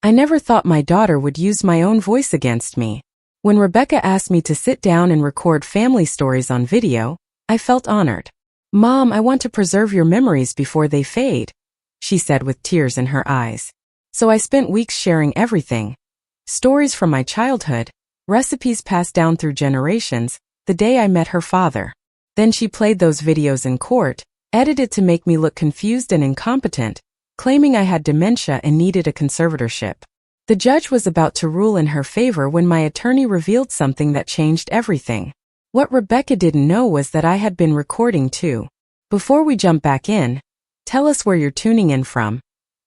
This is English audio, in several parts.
I never thought my daughter would use my own voice against me. When Rebecca asked me to sit down and record family stories on video, I felt honored. "Mom, I want to preserve your memories before they fade," she said with tears in her eyes. So I spent weeks sharing everything. Stories from my childhood, recipes passed down through generations, the day I met her father. Then she played those videos in court, edited to make me look confused and incompetent, claiming I had dementia and needed a conservatorship. The judge was about to rule in her favor when my attorney revealed something that changed everything. What Rebecca didn't know was that I had been recording too. Before we jump back in, tell us where you're tuning in from.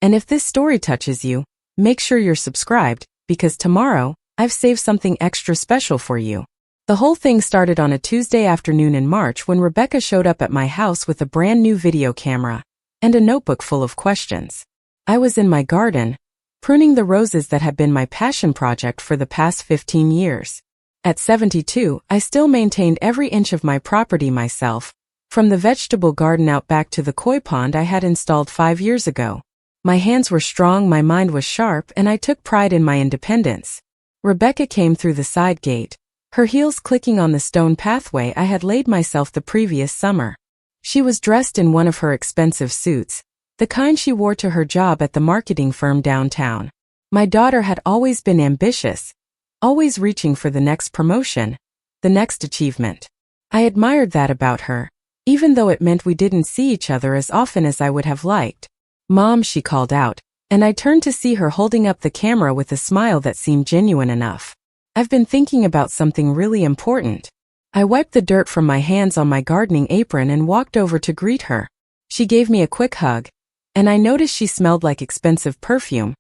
And if this story touches you, make sure you're subscribed, because tomorrow, I've saved something extra special for you. The whole thing started on a Tuesday afternoon in March when Rebecca showed up at my house with a brand new video camera and a notebook full of questions. I was in my garden, pruning the roses that had been my passion project for the past 15 years. At 72, I still maintained every inch of my property myself, from the vegetable garden out back to the koi pond I had installed 5 years ago. My hands were strong, my mind was sharp, and I took pride in my independence. Rebecca came through the side gate, her heels clicking on the stone pathway I had laid myself the previous summer. She was dressed in one of her expensive suits, the kind she wore to her job at the marketing firm downtown. My daughter had always been ambitious, always reaching for the next promotion, the next achievement. I admired that about her, even though it meant we didn't see each other as often as I would have liked. "Mom," she called out, and I turned to see her holding up the camera with a smile that seemed genuine enough. "I've been thinking about something really important." I wiped the dirt from my hands on my gardening apron and walked over to greet her. She gave me a quick hug, and I noticed she smelled like expensive perfume,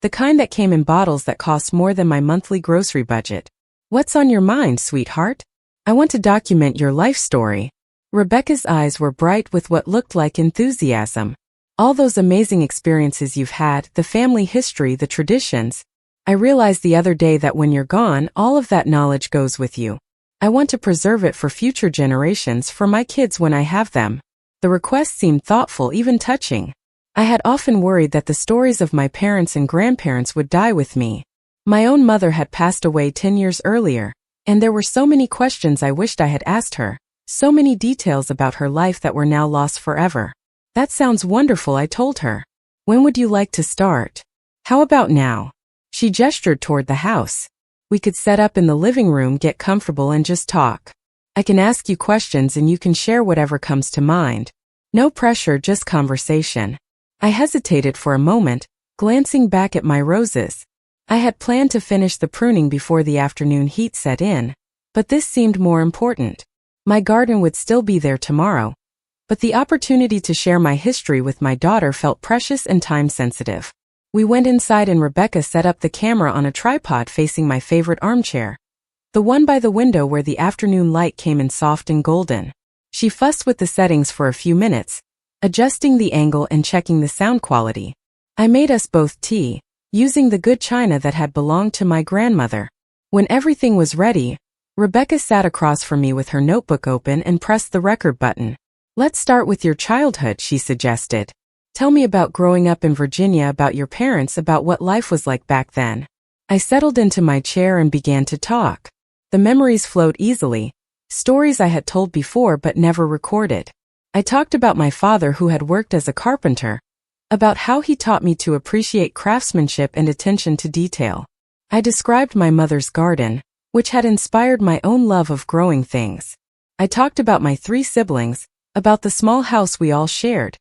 the kind that came in bottles that cost more than my monthly grocery budget. "What's on your mind, sweetheart?" "I want to document your life story." Rebecca's eyes were bright with what looked like enthusiasm. "All those amazing experiences you've had, the family history, the traditions. I realized the other day that when you're gone, all of that knowledge goes with you. I want to preserve it for future generations, for my kids when I have them." The request seemed thoughtful, even touching. I had often worried that the stories of my parents and grandparents would die with me. My own mother had passed away 10 years earlier, and there were so many questions I wished I had asked her, so many details about her life that were now lost forever. "That sounds wonderful," I told her. "When would you like to start?" "How about now?" She gestured toward the house. "We could set up in the living room, get comfortable, and just talk. I can ask you questions and you can share whatever comes to mind. No pressure, just conversation." I hesitated for a moment, glancing back at my roses. I had planned to finish the pruning before the afternoon heat set in, but this seemed more important. My garden would still be there tomorrow, but the opportunity to share my history with my daughter felt precious and time-sensitive. We went inside and Rebecca set up the camera on a tripod facing my favorite armchair, the one by the window where the afternoon light came in soft and golden. She fussed with the settings for a few minutes, adjusting the angle and checking the sound quality. I made us both tea, using the good china that had belonged to my grandmother. When everything was ready, Rebecca sat across from me with her notebook open and pressed the record button. "Let's start with your childhood," she suggested. "Tell me about growing up in Virginia, about your parents, about what life was like back then." I settled into my chair and began to talk. The memories flowed easily, stories I had told before but never recorded. I talked about my father who had worked as a carpenter, about how he taught me to appreciate craftsmanship and attention to detail. I described my mother's garden, which had inspired my own love of growing things. I talked about my 3 siblings, about the small house we all shared,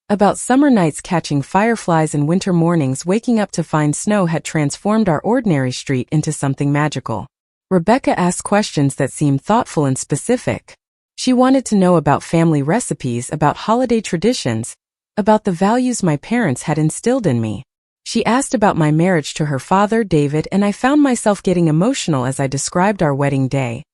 about summer nights catching fireflies and winter mornings waking up to find snow had transformed our ordinary street into something magical. Rebecca asked questions that seemed thoughtful and specific. She wanted to know about family recipes, about holiday traditions, about the values my parents had instilled in me. She asked about my marriage to her father, David, and I found myself getting emotional as I described our wedding day,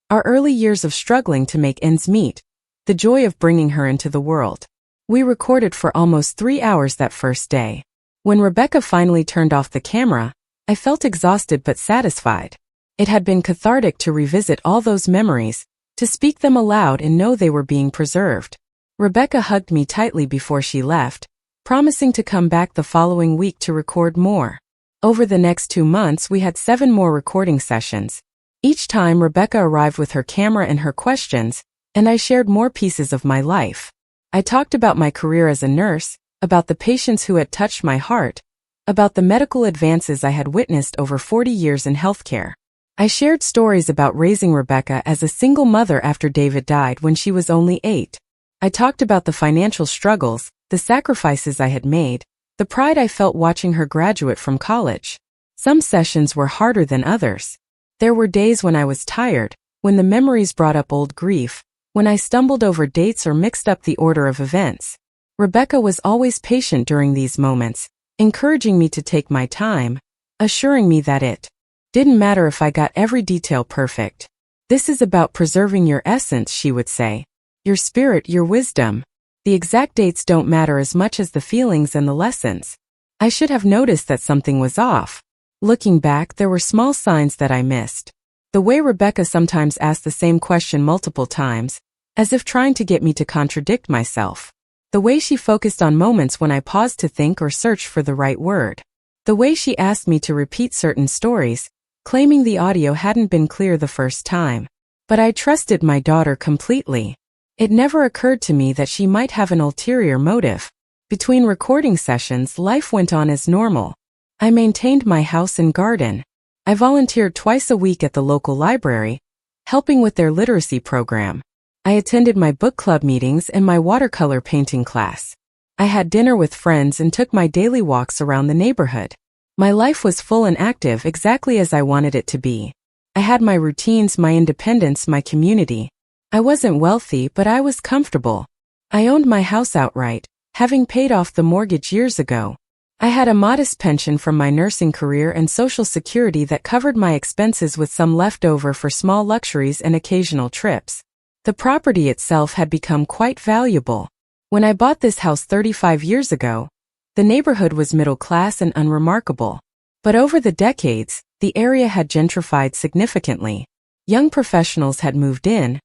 our early years of struggling to make ends meet, the joy of bringing her into the world. We recorded for almost 3 hours that first day. When Rebecca finally turned off the camera, I felt exhausted but satisfied. It had been cathartic to revisit all those memories, to speak them aloud and know they were being preserved. Rebecca hugged me tightly before she left, promising to come back the following week to record more. Over the next 2 months, we had 7 more recording sessions. Each time, Rebecca arrived with her camera and her questions, and I shared more pieces of my life. I talked about my career as a nurse, about the patients who had touched my heart, about the medical advances I had witnessed over 40 years in healthcare. I shared stories about raising Rebecca as a single mother after David died when she was only 8. I talked about the financial struggles, the sacrifices I had made, the pride I felt watching her graduate from college. Some sessions were harder than others. There were days when I was tired, when the memories brought up old grief, when I stumbled over dates or mixed up the order of events. Rebecca was always patient during these moments, encouraging me to take my time, assuring me that it didn't matter if I got every detail perfect. This is about preserving your essence, she would say. Your spirit, your wisdom. The exact dates don't matter as much as the feelings and the lessons. I should have noticed that something was off. Looking back, there were small signs that I missed. The way Rebecca sometimes asked the same question multiple times, as if trying to get me to contradict myself. The way she focused on moments when I paused to think or search for the right word. The way she asked me to repeat certain stories, claiming the audio hadn't been clear the first time. But I trusted my daughter completely. It never occurred to me that she might have an ulterior motive. Between recording sessions, life went on as normal. I maintained my house and garden. I volunteered twice a week at the local library, helping with their literacy program. I attended my book club meetings and my watercolor painting class. I had dinner with friends and took my daily walks around the neighborhood. My life was full and active, exactly as I wanted it to be. I had my routines, my independence, my community. I wasn't wealthy, but I was comfortable. I owned my house outright, having paid off the mortgage years ago. I had a modest pension from my nursing career and Social Security that covered my expenses with some left over for small luxuries and occasional trips. The property itself had become quite valuable. When I bought this house 35 years ago, the neighborhood was middle class and unremarkable. But over the decades, the area had gentrified significantly. Young professionals had moved in,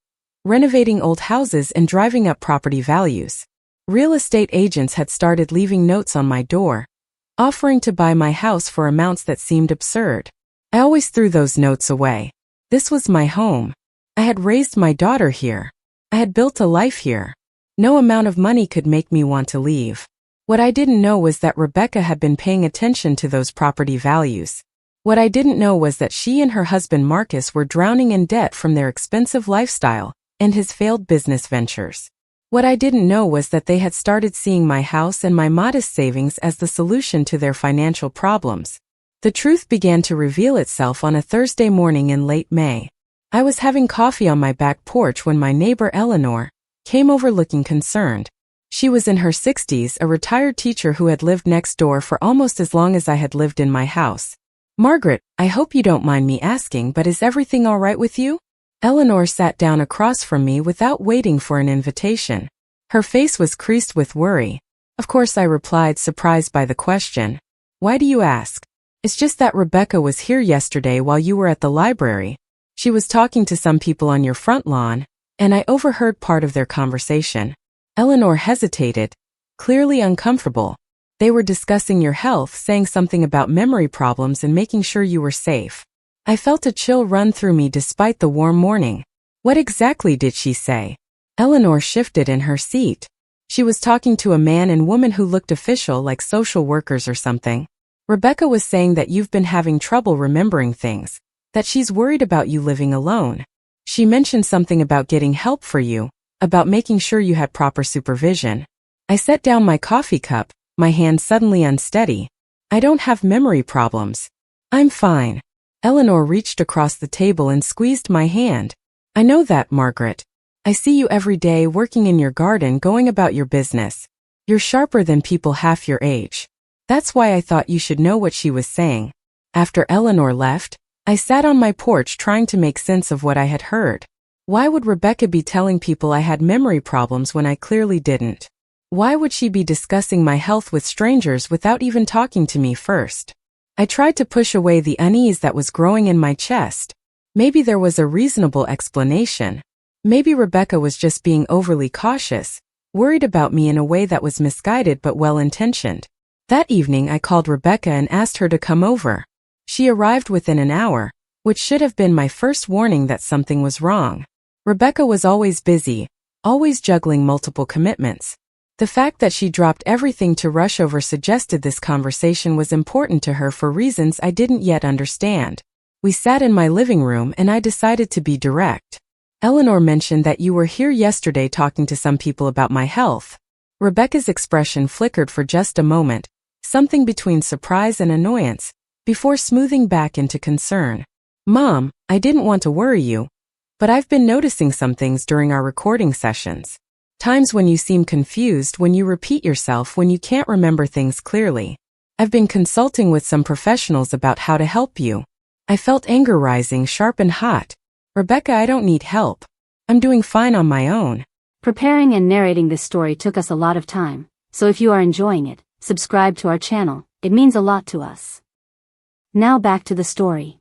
renovating old houses and driving up property values. Real estate agents had started leaving notes on my door, offering to buy my house for amounts that seemed absurd. I always threw those notes away. This was my home. I had raised my daughter here. I had built a life here. No amount of money could make me want to leave. What I didn't know was that Rebecca had been paying attention to those property values. What I didn't know was that she and her husband Marcus were drowning in debt from their expensive lifestyle and his failed business ventures. What I didn't know was that they had started seeing my house and my modest savings as the solution to their financial problems. The truth began to reveal itself on a Thursday morning in late May. I was having coffee on my back porch when my neighbor Eleanor came over looking concerned. She was in her 60s, a retired teacher who had lived next door for almost as long as I had lived in my house. "Margaret, I hope you don't mind me asking, but is everything all right with you?" Eleanor sat down across from me without waiting for an invitation. Her face was creased with worry. Of course, I replied, surprised by the question. "Why do you ask?" "It's just that Rebecca was here yesterday while you were at the library. She was talking to some people on your front lawn, and I overheard part of their conversation." Eleanor hesitated, clearly uncomfortable. "They were discussing your health, saying something about memory problems and making sure you were safe." I felt a chill run through me despite the warm morning. What exactly did she say? Eleanor shifted in her seat. She was talking to a man and woman who looked official, like social workers or something. "Rebecca was saying that you've been having trouble remembering things, that she's worried about you living alone. She mentioned something about getting help for you, about making sure you had proper supervision." I set down my coffee cup, my hand suddenly unsteady. "I don't have memory problems. I'm fine." Eleanor reached across the table and squeezed my hand. "I know that, Margaret. I see you every day working in your garden, going about your business. You're sharper than people half your age. That's why I thought you should know what she was saying." After Eleanor left, I sat on my porch trying to make sense of what I had heard. Why would Rebecca be telling people I had memory problems when I clearly didn't? Why would she be discussing my health with strangers without even talking to me first? I tried to push away the unease that was growing in my chest. Maybe there was a reasonable explanation. Maybe Rebecca was just being overly cautious, worried about me in a way that was misguided but well-intentioned. That evening I called Rebecca and asked her to come over. She arrived within an hour, which should have been my first warning that something was wrong. Rebecca was always busy, always juggling multiple commitments. The fact that she dropped everything to rush over suggested this conversation was important to her for reasons I didn't yet understand. We sat in my living room and I decided to be direct. Eleanor mentioned that you were here yesterday talking to some people about my health. Rebecca's expression flickered for just a moment, something between surprise and annoyance, before smoothing back into concern. Mom, I didn't want to worry you, but I've been noticing some things during our recording sessions. Times when you seem confused, when you repeat yourself, when you can't remember things clearly. I've been consulting with some professionals about how to help you. I felt anger rising sharp and hot. Rebecca, I don't need help. I'm doing fine on my own. Preparing and narrating this story took us a lot of time, so if you are enjoying it, subscribe to our channel, it means a lot to us. Now back to the story.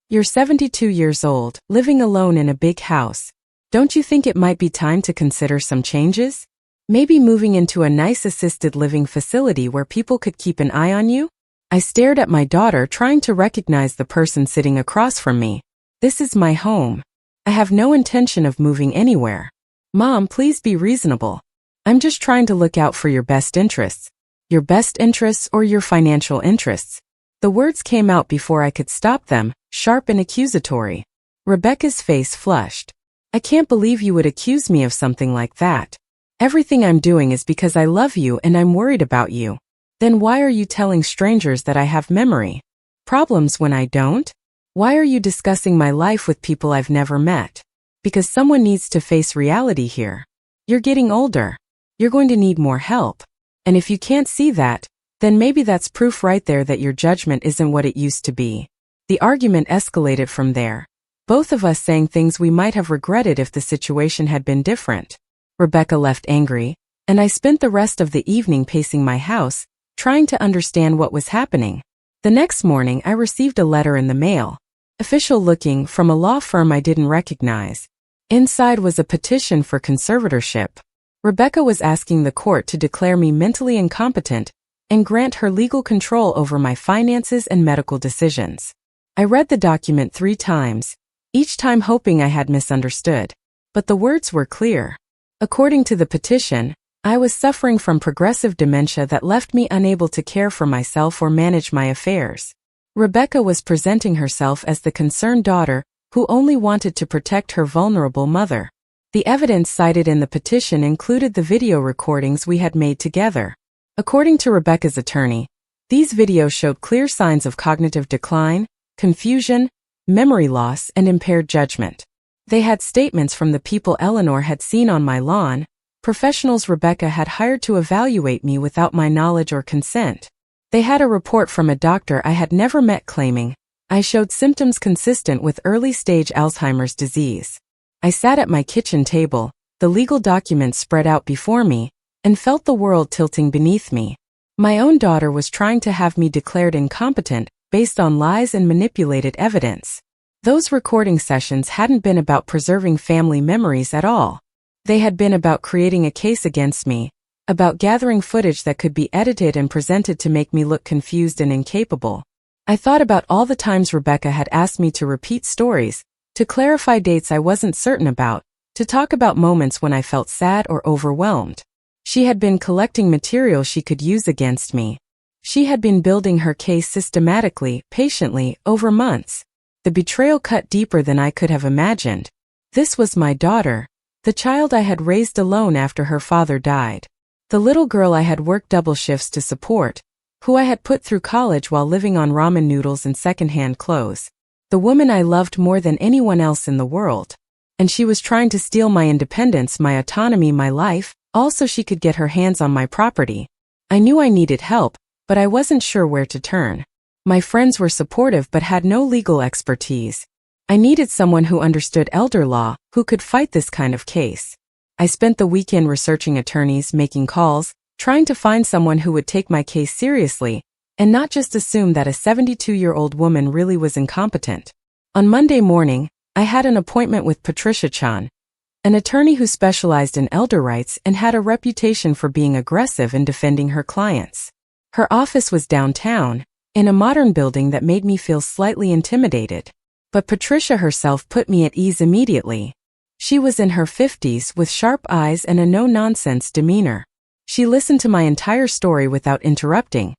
You're 72 years old, living alone in a big house. Don't you think it might be time to consider some changes? Maybe moving into a nice assisted living facility where people could keep an eye on you? I stared at my daughter, trying to recognize the person sitting across from me. This is my home. I have no intention of moving anywhere. Mom, please be reasonable. I'm just trying to look out for your best interests. Your best interests or your financial interests? The words came out before I could stop them, sharp and accusatory. Rebecca's face flushed. I can't believe you would accuse me of something like that. Everything I'm doing is because I love you and I'm worried about you. Then why are you telling strangers that I have memory problems when I don't? Why are you discussing my life with people I've never met? Because someone needs to face reality here. You're getting older. You're going to need more help. And if you can't see that, then maybe that's proof right there that your judgment isn't what it used to be. The argument escalated from there. Both of us saying things we might have regretted if the situation had been different. Rebecca left angry, and I spent the rest of the evening pacing my house, trying to understand what was happening. The next morning I received a letter in the mail. Official looking, from a law firm I didn't recognize. Inside was a petition for conservatorship. Rebecca was asking the court to declare me mentally incompetent and grant her legal control over my finances and medical decisions. I read the document 3 times, each time hoping I had misunderstood. But the words were clear. According to the petition, I was suffering from progressive dementia that left me unable to care for myself or manage my affairs. Rebecca was presenting herself as the concerned daughter who only wanted to protect her vulnerable mother. The evidence cited in the petition included the video recordings we had made together. According to Rebecca's attorney, these videos showed clear signs of cognitive decline, confusion, memory loss, and impaired judgment. They had statements from the people Eleanor had seen on my lawn, professionals Rebecca had hired to evaluate me without my knowledge or consent. They had a report from a doctor I had never met claiming I showed symptoms consistent with early-stage Alzheimer's disease. I sat at my kitchen table, the legal documents spread out before me, and felt the world tilting beneath me. My own daughter was trying to have me declared incompetent based on lies and manipulated evidence. Those recording sessions hadn't been about preserving family memories at all. They had been about creating a case against me, about gathering footage that could be edited and presented to make me look confused and incapable. I thought about all the times Rebecca had asked me to repeat stories, to clarify dates I wasn't certain about, to talk about moments when I felt sad or overwhelmed. She had been collecting material she could use against me. She had been building her case systematically, patiently, over months. The betrayal cut deeper than I could have imagined. This was my daughter, the child I had raised alone after her father died. The little girl I had worked double shifts to support, who I had put through college while living on ramen noodles and secondhand clothes. The woman I loved more than anyone else in the world. And she was trying to steal my independence, my autonomy, my life, all so she could get her hands on my property. I knew I needed help, but I wasn't sure where to turn. My friends were supportive but had no legal expertise. I needed someone who understood elder law, who could fight this kind of case. I spent the weekend researching attorneys, making calls, trying to find someone who would take my case seriously, and not just assume that a 72-year-old woman really was incompetent. On Monday morning, I had an appointment with Patricia Chan, an attorney who specialized in elder rights and had a reputation for being aggressive in defending her clients. Her office was downtown, in a modern building that made me feel slightly intimidated. But Patricia herself put me at ease immediately. She was in her 50s with sharp eyes and a no-nonsense demeanor. She listened to my entire story without interrupting,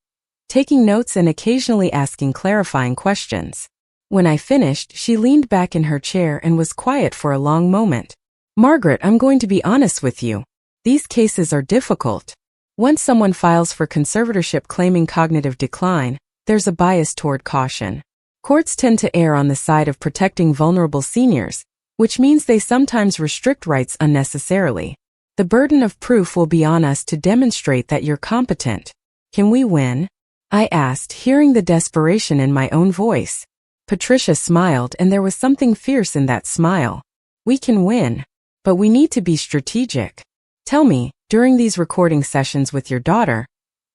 taking notes and occasionally asking clarifying questions. When I finished, she leaned back in her chair and was quiet for a long moment. "Margaret, I'm going to be honest with you. These cases are difficult. Once someone files for conservatorship claiming cognitive decline, there's a bias toward caution. Courts tend to err on the side of protecting vulnerable seniors, which means they sometimes restrict rights unnecessarily. The burden of proof will be on us to demonstrate that you're competent. Can we win?" I asked, hearing the desperation in my own voice. Patricia smiled, and there was something fierce in that smile. "We can win, but we need to be strategic. Tell me, during these recording sessions with your daughter,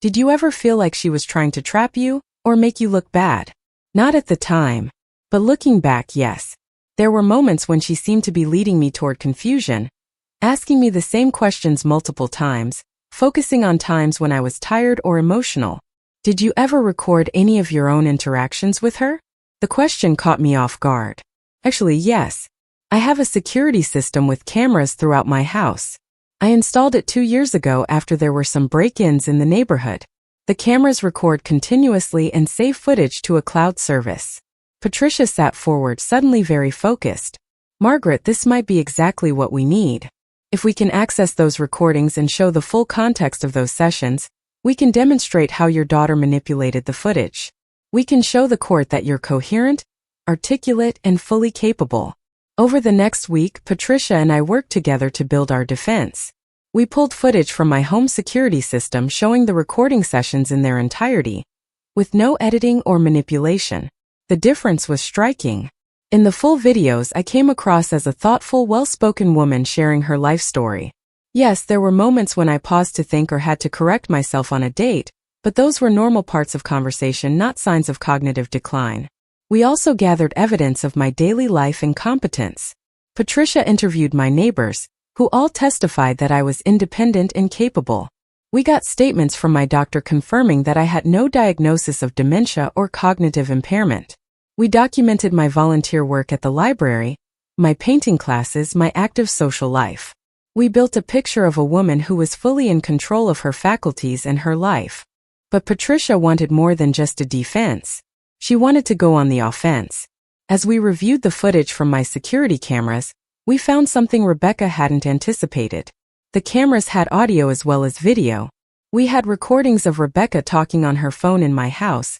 did you ever feel like she was trying to trap you or make you look bad?" Not at the time, but looking back, yes. There were moments when she seemed to be leading me toward confusion, asking me the same questions multiple times, focusing on times when I was tired or emotional. "Did you ever record any of your own interactions with her?" The question caught me off guard. Actually, yes. I have a security system with cameras throughout my house. I installed it 2 years ago after there were some break-ins in the neighborhood. The cameras record continuously and save footage to a cloud service. Patricia sat forward, suddenly very focused. "Margaret, this might be exactly what we need. If we can access those recordings and show the full context of those sessions, we can demonstrate how your daughter manipulated the footage. We can show the court that you're coherent, articulate, and fully capable." Over the next week, Patricia and I worked together to build our defense. We pulled footage from my home security system showing the recording sessions in their entirety, with no editing or manipulation. The difference was striking. In the full videos, I came across as a thoughtful, well-spoken woman sharing her life story. Yes, there were moments when I paused to think or had to correct myself on a date, but those were normal parts of conversation, not signs of cognitive decline. We also gathered evidence of my daily life and competence. Patricia interviewed my neighbors, who all testified that I was independent and capable. We got statements from my doctor confirming that I had no diagnosis of dementia or cognitive impairment. We documented my volunteer work at the library, my painting classes, my active social life. We built a picture of a woman who was fully in control of her faculties and her life. But Patricia wanted more than just a defense. She wanted to go on the offense. As we reviewed the footage from my security cameras, we found something Rebecca hadn't anticipated. The cameras had audio as well as video. We had recordings of Rebecca talking on her phone in my house,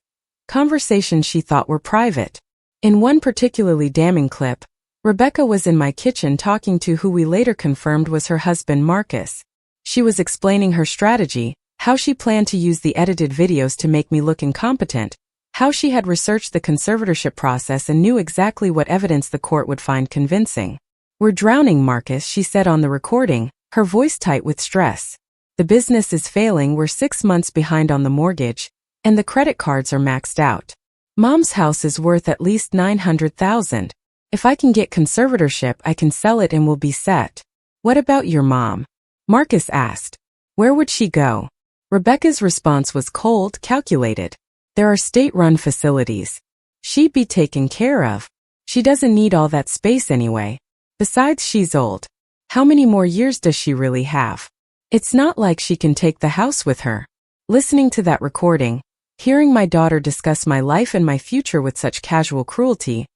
conversations she thought were private. In one particularly damning clip, Rebecca was in my kitchen talking to who we later confirmed was her husband Marcus. She was explaining her strategy, how she planned to use the edited videos to make me look incompetent, how she had researched the conservatorship process and knew exactly what evidence the court would find convincing. "We're drowning, Marcus," she said on the recording, her voice tight with stress. "The business is failing, we're 6 months behind on the mortgage, and the credit cards are maxed out. Mom's house is worth at least $900,000. If I can get conservatorship, I can sell it and we'll be set." "What about your mom?" Marcus asked. "Where would she go?" Rebecca's response was cold, calculated. "There are state-run facilities. She'd be taken care of. She doesn't need all that space anyway. Besides, she's old. How many more years does she really have? It's not like she can take the house with her." Listening to that recording, hearing my daughter discuss my life and my future with such casual cruelty,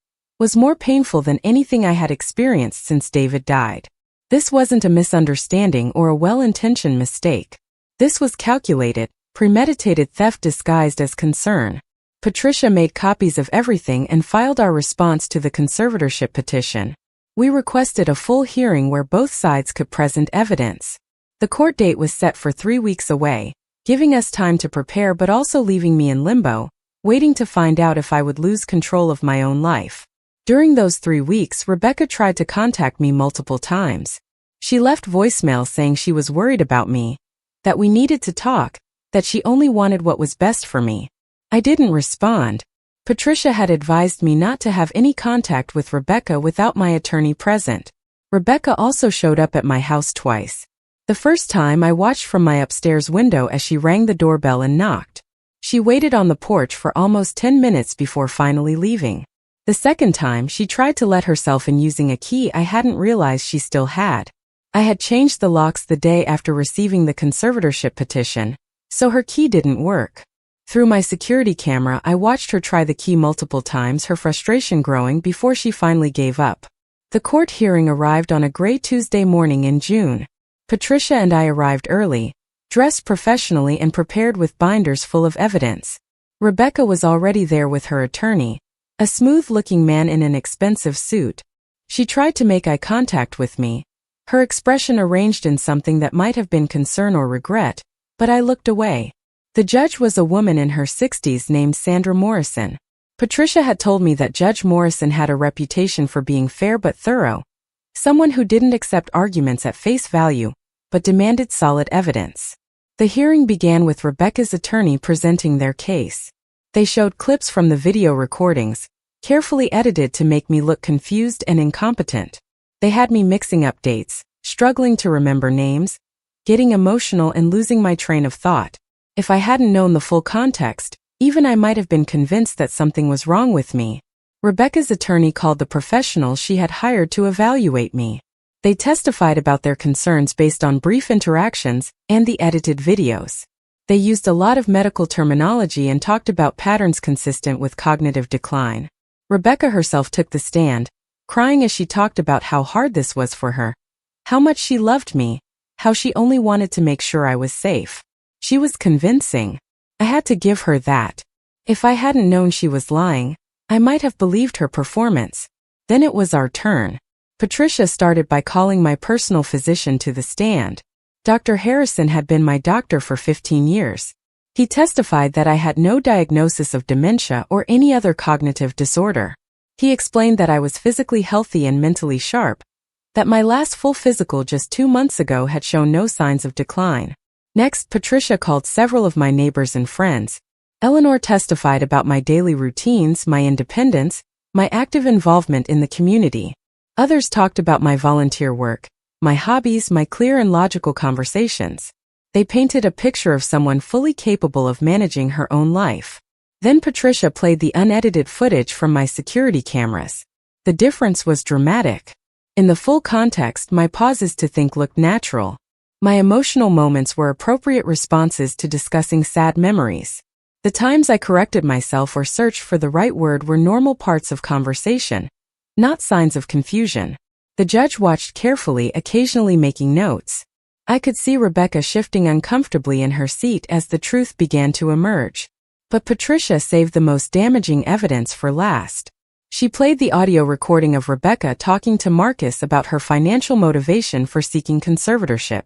was more painful than anything I had experienced since David died. This wasn't a misunderstanding or a well-intentioned mistake. This was calculated, premeditated theft disguised as concern. Patricia made copies of everything and filed our response to the conservatorship petition. We requested a full hearing where both sides could present evidence. The court date was set for 3 weeks away, giving us time to prepare but also leaving me in limbo, waiting to find out if I would lose control of my own life. During those 3 weeks, Rebecca tried to contact me multiple times. She left voicemails saying she was worried about me, that we needed to talk, that she only wanted what was best for me. I didn't respond. Patricia had advised me not to have any contact with Rebecca without my attorney present. Rebecca also showed up at my house twice. The first time I watched from my upstairs window as she rang the doorbell and knocked. She waited on the porch for almost 10 minutes before finally leaving. The second time, she tried to let herself in using a key I hadn't realized she still had. I had changed the locks the day after receiving the conservatorship petition, so her key didn't work. Through my security camera, I watched her try the key multiple times, her frustration growing before she finally gave up. The court hearing arrived on a gray Tuesday morning in June. Patricia and I arrived early, dressed professionally and prepared with binders full of evidence. Rebecca was already there with her attorney, a smooth-looking man in an expensive suit. She tried to make eye contact with me, her expression arranged in something that might have been concern or regret, but I looked away. The judge was a woman in her 60s named Sandra Morrison. Patricia had told me that Judge Morrison had a reputation for being fair but thorough, someone who didn't accept arguments at face value, but demanded solid evidence. The hearing began with Rebecca's attorney presenting their case. They showed clips from the video recordings, carefully edited to make me look confused and incompetent. They had me mixing up dates, struggling to remember names, getting emotional and losing my train of thought. If I hadn't known the full context, even I might have been convinced that something was wrong with me. Rebecca's attorney called the professionals she had hired to evaluate me. They testified about their concerns based on brief interactions and the edited videos. They used a lot of medical terminology and talked about patterns consistent with cognitive decline. Rebecca herself took the stand, crying as she talked about how hard this was for her, how much she loved me, how she only wanted to make sure I was safe. She was convincing. I had to give her that. If I hadn't known she was lying, I might have believed her performance. Then it was our turn. Patricia started by calling my personal physician to the stand. Dr. Harrison had been my doctor for 15 years. He testified that I had no diagnosis of dementia or any other cognitive disorder. He explained that I was physically healthy and mentally sharp, that my last full physical just 2 months ago had shown no signs of decline. Next, Patricia called several of my neighbors and friends. Eleanor testified about my daily routines, my independence, my active involvement in the community. Others talked about my volunteer work, my hobbies, my clear and logical conversations. They painted a picture of someone fully capable of managing her own life. Then Patricia played the unedited footage from my security cameras. The difference was dramatic. In the full context, my pauses to think looked natural. My emotional moments were appropriate responses to discussing sad memories. The times I corrected myself or searched for the right word were normal parts of conversation, not signs of confusion. The judge watched carefully, occasionally making notes. I could see Rebecca shifting uncomfortably in her seat as the truth began to emerge. But Patricia saved the most damaging evidence for last. She played the audio recording of Rebecca talking to Marcus about her financial motivation for seeking conservatorship.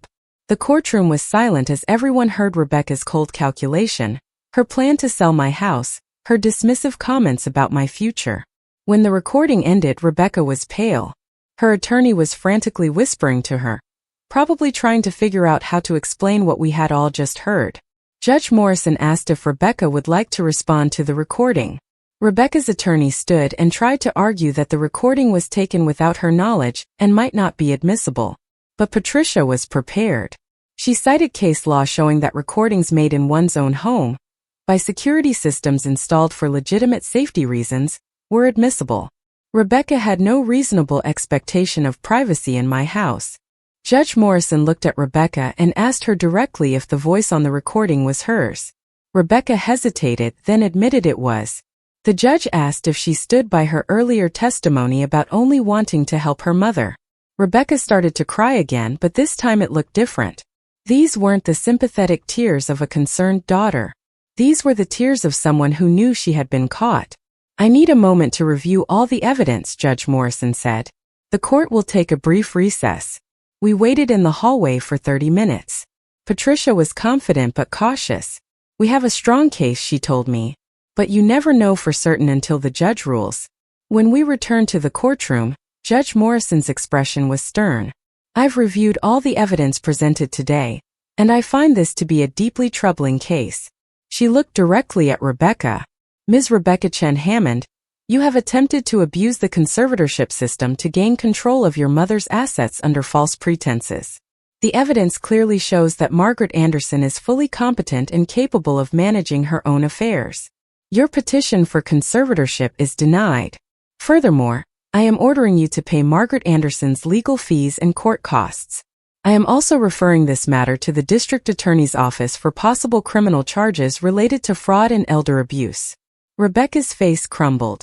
The courtroom was silent as everyone heard Rebecca's cold calculation, her plan to sell my house, her dismissive comments about my future. When the recording ended, Rebecca was pale. Her attorney was frantically whispering to her, probably trying to figure out how to explain what we had all just heard. Judge Morrison asked if Rebecca would like to respond to the recording. Rebecca's attorney stood and tried to argue that the recording was taken without her knowledge and might not be admissible. But Patricia was prepared. She cited case law showing that recordings made in one's own home, by security systems installed for legitimate safety reasons, were admissible. Rebecca had no reasonable expectation of privacy in my house. Judge Morrison looked at Rebecca and asked her directly if the voice on the recording was hers. Rebecca hesitated, then admitted it was. The judge asked if she stood by her earlier testimony about only wanting to help her mother. Rebecca started to cry again, but this time it looked different. These weren't the sympathetic tears of a concerned daughter. These were the tears of someone who knew she had been caught. "I need a moment to review all the evidence," Judge Morrison said. "The court will take a brief recess." We waited in the hallway for 30 minutes. Patricia was confident but cautious. "We have a strong case," she told me. "But you never know for certain until the judge rules." When we returned to the courtroom, Judge Morrison's expression was stern. "I've reviewed all the evidence presented today, and I find this to be a deeply troubling case." She looked directly at Rebecca. "Ms. Rebecca Chen Hammond, you have attempted to abuse the conservatorship system to gain control of your mother's assets under false pretenses. The evidence clearly shows that Margaret Anderson is fully competent and capable of managing her own affairs. Your petition for conservatorship is denied. Furthermore, I am ordering you to pay Margaret Anderson's legal fees and court costs. I am also referring this matter to the District Attorney's Office for possible criminal charges related to fraud and elder abuse. Rebecca's face crumbled.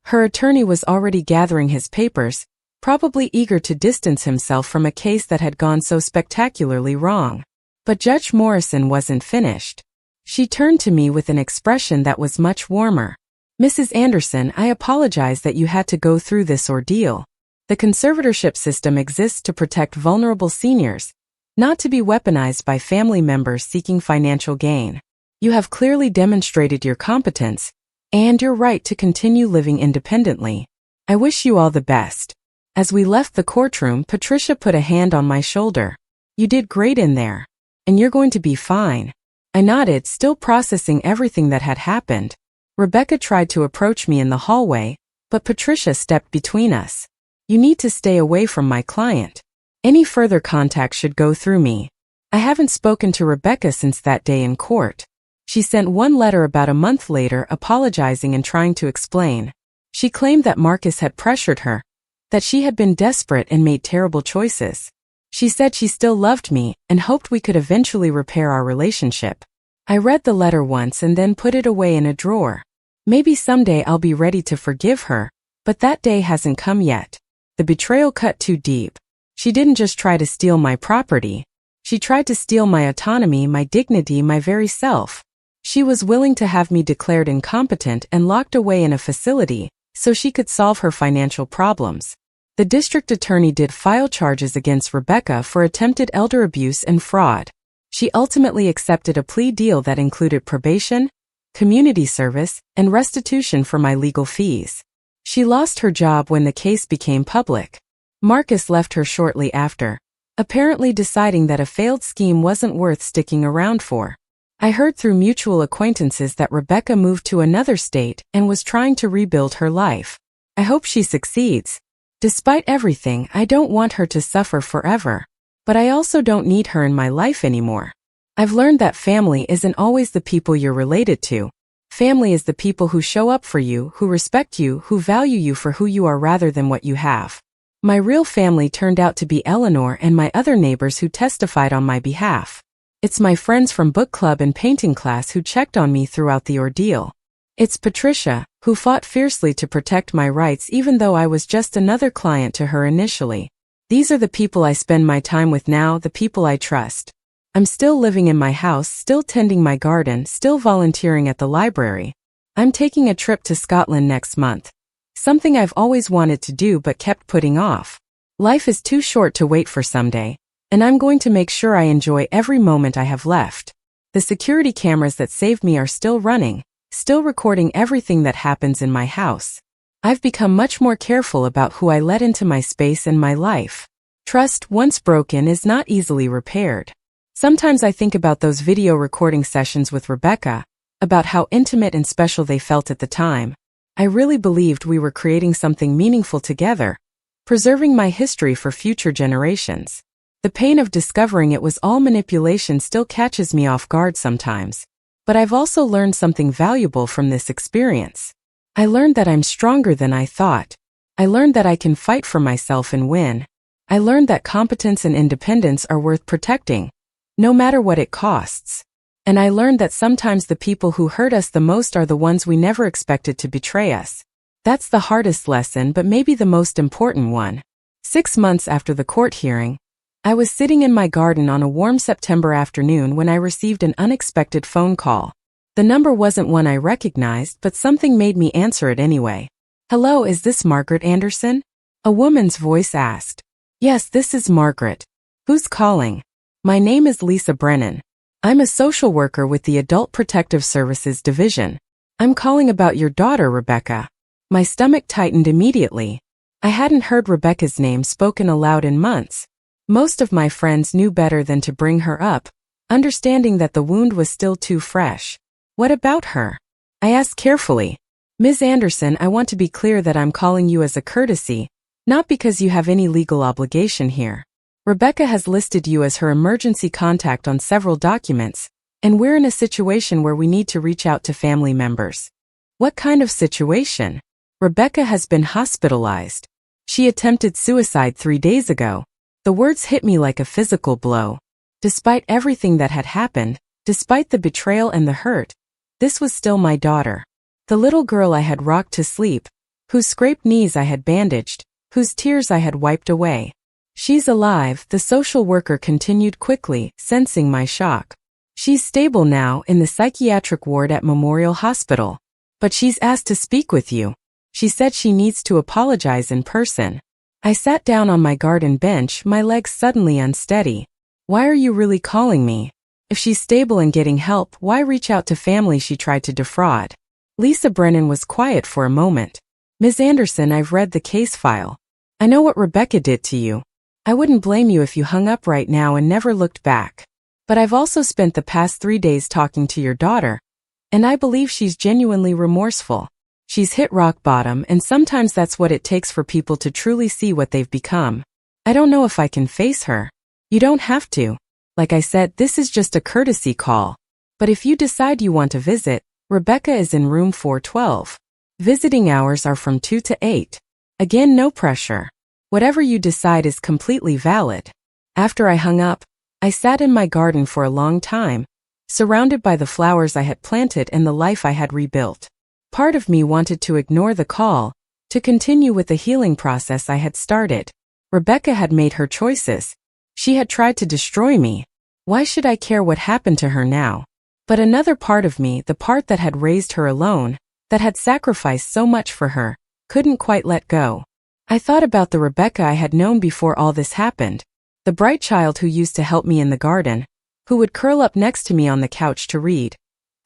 Her attorney was already gathering his papers, probably eager to distance himself from a case that had gone so spectacularly wrong. But Judge Morrison wasn't finished. She turned to me with an expression that was much warmer. Mrs. Anderson, I apologize that you had to go through this ordeal. The conservatorship system exists to protect vulnerable seniors, not to be weaponized by family members seeking financial gain. You have clearly demonstrated your competence and your right to continue living independently. I wish you all the best. As we left the courtroom, Patricia put a hand on my shoulder. You did great in there. And you're going to be fine. I nodded, still processing everything that had happened. Rebecca tried to approach me in the hallway, but Patricia stepped between us. You need to stay away from my client. Any further contact should go through me. I haven't spoken to Rebecca since that day in court. She sent one letter about a month later apologizing and trying to explain. She claimed that Marcus had pressured her, that she had been desperate and made terrible choices. She said she still loved me and hoped we could eventually repair our relationship. I read the letter once and then put it away in a drawer. Maybe someday I'll be ready to forgive her, but that day hasn't come yet. The betrayal cut too deep. She didn't just try to steal my property. She tried to steal my autonomy, my dignity, my very self. She was willing to have me declared incompetent and locked away in a facility so she could solve her financial problems. The district attorney did file charges against Rebecca for attempted elder abuse and fraud. She ultimately accepted a plea deal that included probation, community service, and restitution for my legal fees. She lost her job when the case became public. Marcus left her shortly after, apparently deciding that a failed scheme wasn't worth sticking around for. I heard through mutual acquaintances that Rebecca moved to another state and was trying to rebuild her life. I hope she succeeds. Despite everything, I don't want her to suffer forever. But I also don't need her in my life anymore. I've learned that family isn't always the people you're related to. Family is the people who show up for you, who respect you, who value you for who you are rather than what you have. My real family turned out to be Eleanor and my other neighbors who testified on my behalf. It's my friends from book club and painting class who checked on me throughout the ordeal. It's Patricia, who fought fiercely to protect my rights even though I was just another client to her initially. These are the people I spend my time with now, the people I trust. I'm still living in my house, still tending my garden, still volunteering at the library. I'm taking a trip to Scotland next month. Something I've always wanted to do but kept putting off. Life is too short to wait for someday, and I'm going to make sure I enjoy every moment I have left. The security cameras that saved me are still running, still recording everything that happens in my house. I've become much more careful about who I let into my space and my life. Trust, once broken, is not easily repaired. Sometimes I think about those video recording sessions with Rebecca, about how intimate and special they felt at the time. I really believed we were creating something meaningful together, preserving my history for future generations. The pain of discovering it was all manipulation still catches me off guard sometimes. But I've also learned something valuable from this experience. I learned that I'm stronger than I thought. I learned that I can fight for myself and win. I learned that competence and independence are worth protecting, no matter what it costs. And I learned that sometimes the people who hurt us the most are the ones we never expected to betray us. That's the hardest lesson, but maybe the most important one. 6 months after the court hearing, I was sitting in my garden on a warm September afternoon when I received an unexpected phone call. The number wasn't one I recognized, but something made me answer it anyway. "Hello, is this Margaret Anderson?" A woman's voice asked. "Yes, this is Margaret. Who's calling?" "My name is Lisa Brennan. I'm a social worker with the Adult Protective Services Division. I'm calling about your daughter, Rebecca." My stomach tightened immediately. I hadn't heard Rebecca's name spoken aloud in months. Most of my friends knew better than to bring her up, understanding that the wound was still too fresh. "What about her?" I asked carefully. "Ms. Anderson, I want to be clear that I'm calling you as a courtesy, not because you have any legal obligation here. Rebecca has listed you as her emergency contact on several documents, and we're in a situation where we need to reach out to family members. What kind of situation? Rebecca has been hospitalized. She attempted suicide 3 days ago. The words hit me like a physical blow. Despite everything that had happened, despite the betrayal and the hurt, this was still my daughter. The little girl I had rocked to sleep, whose scraped knees I had bandaged, whose tears I had wiped away. She's alive, the social worker continued quickly, sensing my shock. She's stable now in the psychiatric ward at Memorial Hospital. But she's asked to speak with you. She said she needs to apologize in person. I sat down on my garden bench, my legs suddenly unsteady. Why are you really calling me? If she's stable and getting help, why reach out to family she tried to defraud? Lisa Brennan was quiet for a moment. Ms. Anderson, I've read the case file. I know what Rebecca did to you. I wouldn't blame you if you hung up right now and never looked back. But I've also spent the past 3 days talking to your daughter, and I believe she's genuinely remorseful. She's hit rock bottom, and sometimes that's what it takes for people to truly see what they've become. I don't know if I can face her. You don't have to. Like I said, this is just a courtesy call. But if you decide you want to visit, Rebecca is in room 412. Visiting hours are from 2 to 8. Again, no pressure. Whatever you decide is completely valid. After I hung up, I sat in my garden for a long time, surrounded by the flowers I had planted and the life I had rebuilt. Part of me wanted to ignore the call, to continue with the healing process I had started. Rebecca had made her choices. She had tried to destroy me. Why should I care what happened to her now? But another part of me, the part that had raised her alone, that had sacrificed so much for her, couldn't quite let go. I thought about the Rebecca I had known before all this happened. The bright child who used to help me in the garden, who would curl up next to me on the couch to read,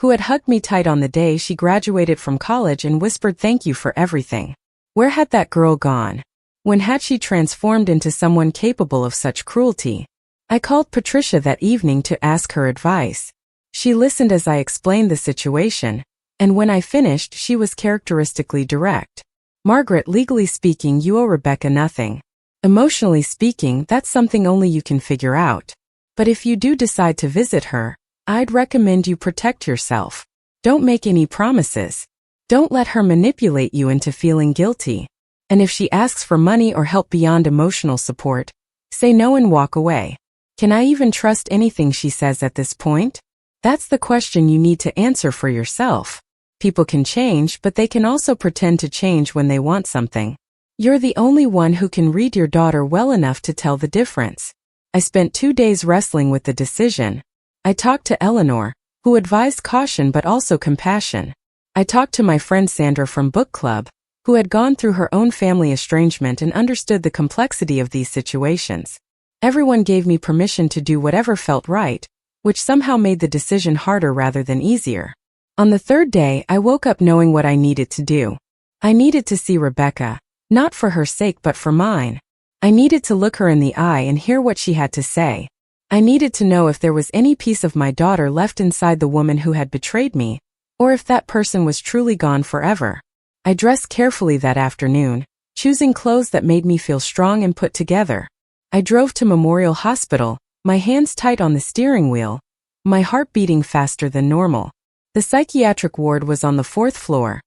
who had hugged me tight on the day she graduated from college and whispered thank you for everything. Where had that girl gone? When had she transformed into someone capable of such cruelty? I called Patricia that evening to ask her advice. She listened as I explained the situation, and when I finished, she was characteristically direct. Margaret, legally speaking, you owe Rebecca nothing. Emotionally speaking, that's something only you can figure out. But if you do decide to visit her, I'd recommend you protect yourself. Don't make any promises. Don't let her manipulate you into feeling guilty. And if she asks for money or help beyond emotional support, say no and walk away. Can I even trust anything she says at this point? That's the question you need to answer for yourself. People can change, but they can also pretend to change when they want something. You're the only one who can read your daughter well enough to tell the difference. I spent 2 days wrestling with the decision. I talked to Eleanor, who advised caution but also compassion. I talked to my friend Sandra from book club, who had gone through her own family estrangement and understood the complexity of these situations. Everyone gave me permission to do whatever felt right, which somehow made the decision harder rather than easier. On the 3rd day, I woke up knowing what I needed to do. I needed to see Rebecca, not for her sake but for mine. I needed to look her in the eye and hear what she had to say. I needed to know if there was any piece of my daughter left inside the woman who had betrayed me, or if that person was truly gone forever. I dressed carefully that afternoon, choosing clothes that made me feel strong and put together. I drove to Memorial Hospital, my hands tight on the steering wheel, my heart beating faster than normal. The psychiatric ward was on the 4th floor,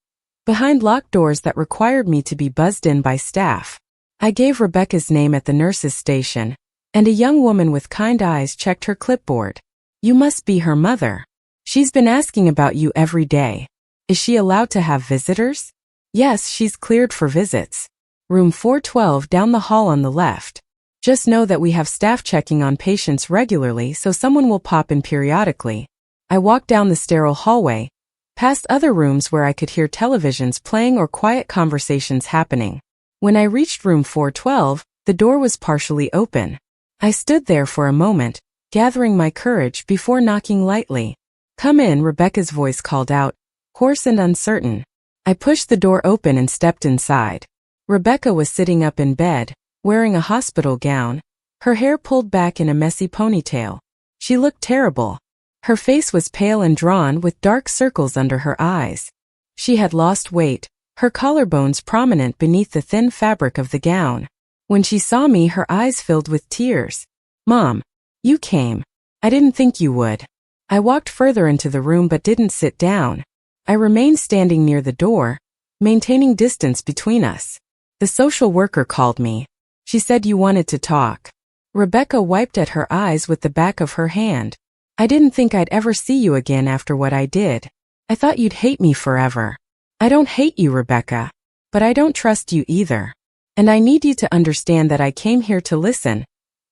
behind locked doors that required me to be buzzed in by staff. I gave Rebecca's name at the nurse's station, and a young woman with kind eyes checked her clipboard. You must be her mother. She's been asking about you every day. Is she allowed to have visitors? Yes, she's cleared for visits. Room 412 down the hall on the left. Just know that we have staff checking on patients regularly, so someone will pop in periodically. I walked down the sterile hallway, past other rooms where I could hear televisions playing or quiet conversations happening. When I reached room 412, the door was partially open. I stood there for a moment, gathering my courage before knocking lightly. Come in, Rebecca's voice called out, hoarse and uncertain. I pushed the door open and stepped inside. Rebecca was sitting up in bed, wearing a hospital gown, her hair pulled back in a messy ponytail. She looked terrible. Her face was pale and drawn with dark circles under her eyes. She had lost weight, her collarbones prominent beneath the thin fabric of the gown. When she saw me, her eyes filled with tears. "Mom, you came. I didn't think you would." I walked further into the room but didn't sit down. I remained standing near the door, maintaining distance between us. The social worker called me. She said you wanted to talk. Rebecca wiped at her eyes with the back of her hand. "I didn't think I'd ever see you again after what I did. I thought you'd hate me forever." "I don't hate you, Rebecca. But I don't trust you either. And I need you to understand that I came here to listen,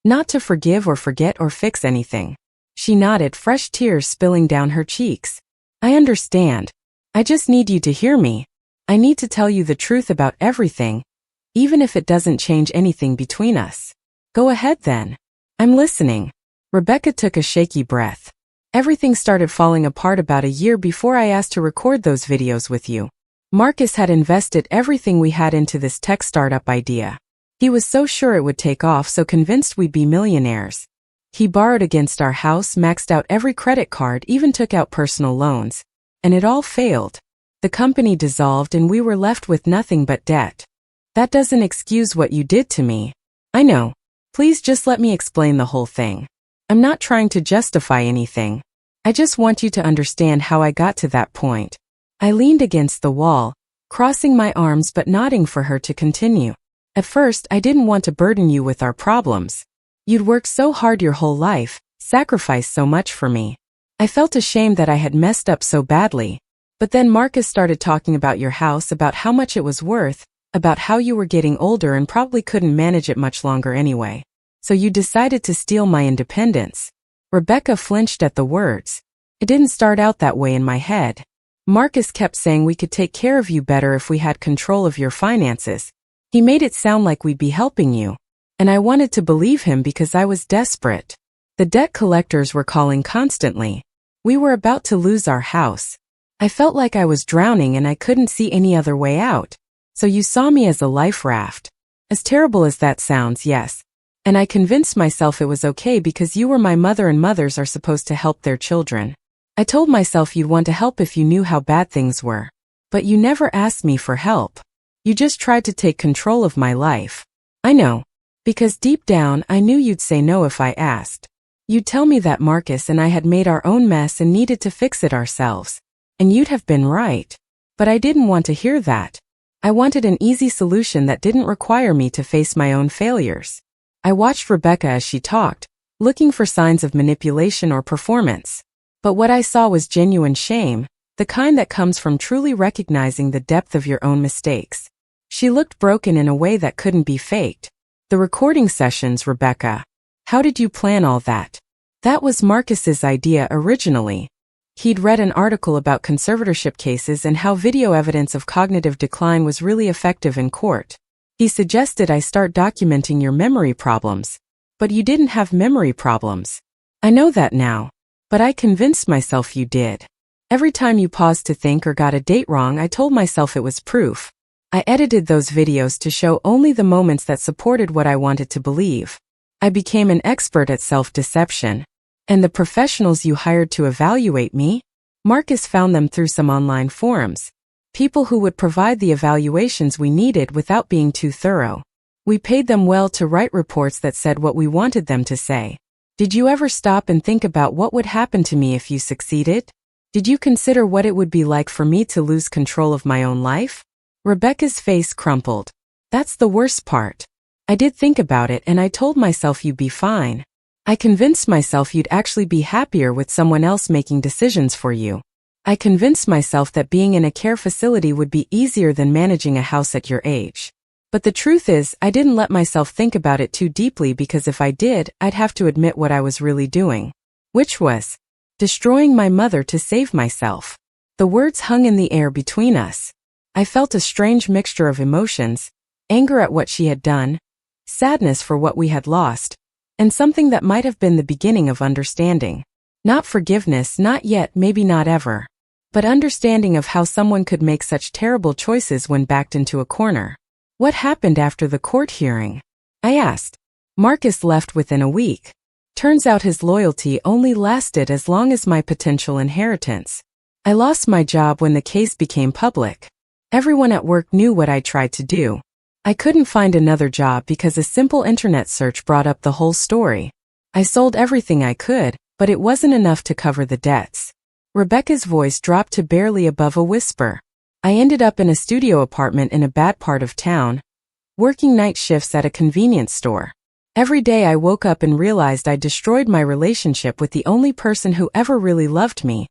not to forgive or forget or fix anything." She nodded, fresh tears spilling down her cheeks. "I understand. I just need you to hear me. I need to tell you the truth about everything, even if it doesn't change anything between us." "Go ahead then. I'm listening." Rebecca took a shaky breath. "Everything started falling apart about a year before I asked to record those videos with you. Marcus had invested everything we had into this tech startup idea. He was so sure it would take off, so convinced we'd be millionaires. He borrowed against our house, maxed out every credit card, even took out personal loans. And it all failed. The company dissolved and we were left with nothing but debt. That doesn't excuse what you did to me. I know. Please just let me explain the whole thing. I'm not trying to justify anything. I just want you to understand how I got to that point." I leaned against the wall, crossing my arms but nodding for her to continue. "At first, I didn't want to burden you with our problems. You'd worked so hard your whole life, sacrificed so much for me. I felt ashamed that I had messed up so badly. But then Marcus started talking about your house, about how much it was worth, about how you were getting older and probably couldn't manage it much longer anyway. So you decided to steal my independence." Rebecca flinched at the words. "It didn't start out that way in my head. Marcus kept saying we could take care of you better if we had control of your finances. He made it sound like we'd be helping you. And I wanted to believe him because I was desperate. The debt collectors were calling constantly. We were about to lose our house. I felt like I was drowning and I couldn't see any other way out. So you saw me as a life raft. As terrible as that sounds, yes. And I convinced myself it was okay because you were my mother and mothers are supposed to help their children. I told myself you'd want to help if you knew how bad things were. But you never asked me for help. You just tried to take control of my life. I know. Because deep down, I knew you'd say no if I asked. You'd tell me that Marcus and I had made our own mess and needed to fix it ourselves. And you'd have been right. But I didn't want to hear that. I wanted an easy solution that didn't require me to face my own failures. I watched Rebecca as she talked, looking for signs of manipulation or performance. But what I saw was genuine shame, the kind that comes from truly recognizing the depth of your own mistakes. She looked broken in a way that couldn't be faked. "The recording sessions, Rebecca. How did you plan all that?" "That was Marcus's idea originally. He'd read an article about conservatorship cases and how video evidence of cognitive decline was really effective in court. He suggested I start documenting your memory problems. But you didn't have memory problems. I know that now. But I convinced myself you did. Every time you paused to think or got a date wrong, I told myself it was proof. I edited those videos to show only the moments that supported what I wanted to believe. I became an expert at self-deception. And the professionals you hired to evaluate me? Marcus found them through some online forums. People who would provide the evaluations we needed without being too thorough. We paid them well to write reports that said what we wanted them to say. Did you ever stop and think about what would happen to me if you succeeded? Did you consider what it would be like for me to lose control of my own life?" Rebecca's face crumpled. "That's the worst part. I did think about it and I told myself you'd be fine. I convinced myself you'd actually be happier with someone else making decisions for you. I convinced myself that being in a care facility would be easier than managing a house at your age. But the truth is, I didn't let myself think about it too deeply because if I did, I'd have to admit what I was really doing. Which was destroying my mother to save myself." The words hung in the air between us. I felt a strange mixture of emotions, anger at what she had done, sadness for what we had lost, and something that might have been the beginning of understanding. Not forgiveness, not yet, maybe not ever. But understanding of how someone could make such terrible choices when backed into a corner. "What happened after the court hearing?" I asked. "Marcus left within a week. Turns out his loyalty only lasted as long as my potential inheritance. I lost my job when the case became public. Everyone at work knew what I tried to do. I couldn't find another job because a simple internet search brought up the whole story. I sold everything I could, but it wasn't enough to cover the debts. Rebecca's voice dropped to barely above a whisper. I ended up in a studio apartment in a bad part of town, working night shifts at a convenience store. Every day I woke up and realized I destroyed my relationship with the only person who ever really loved me.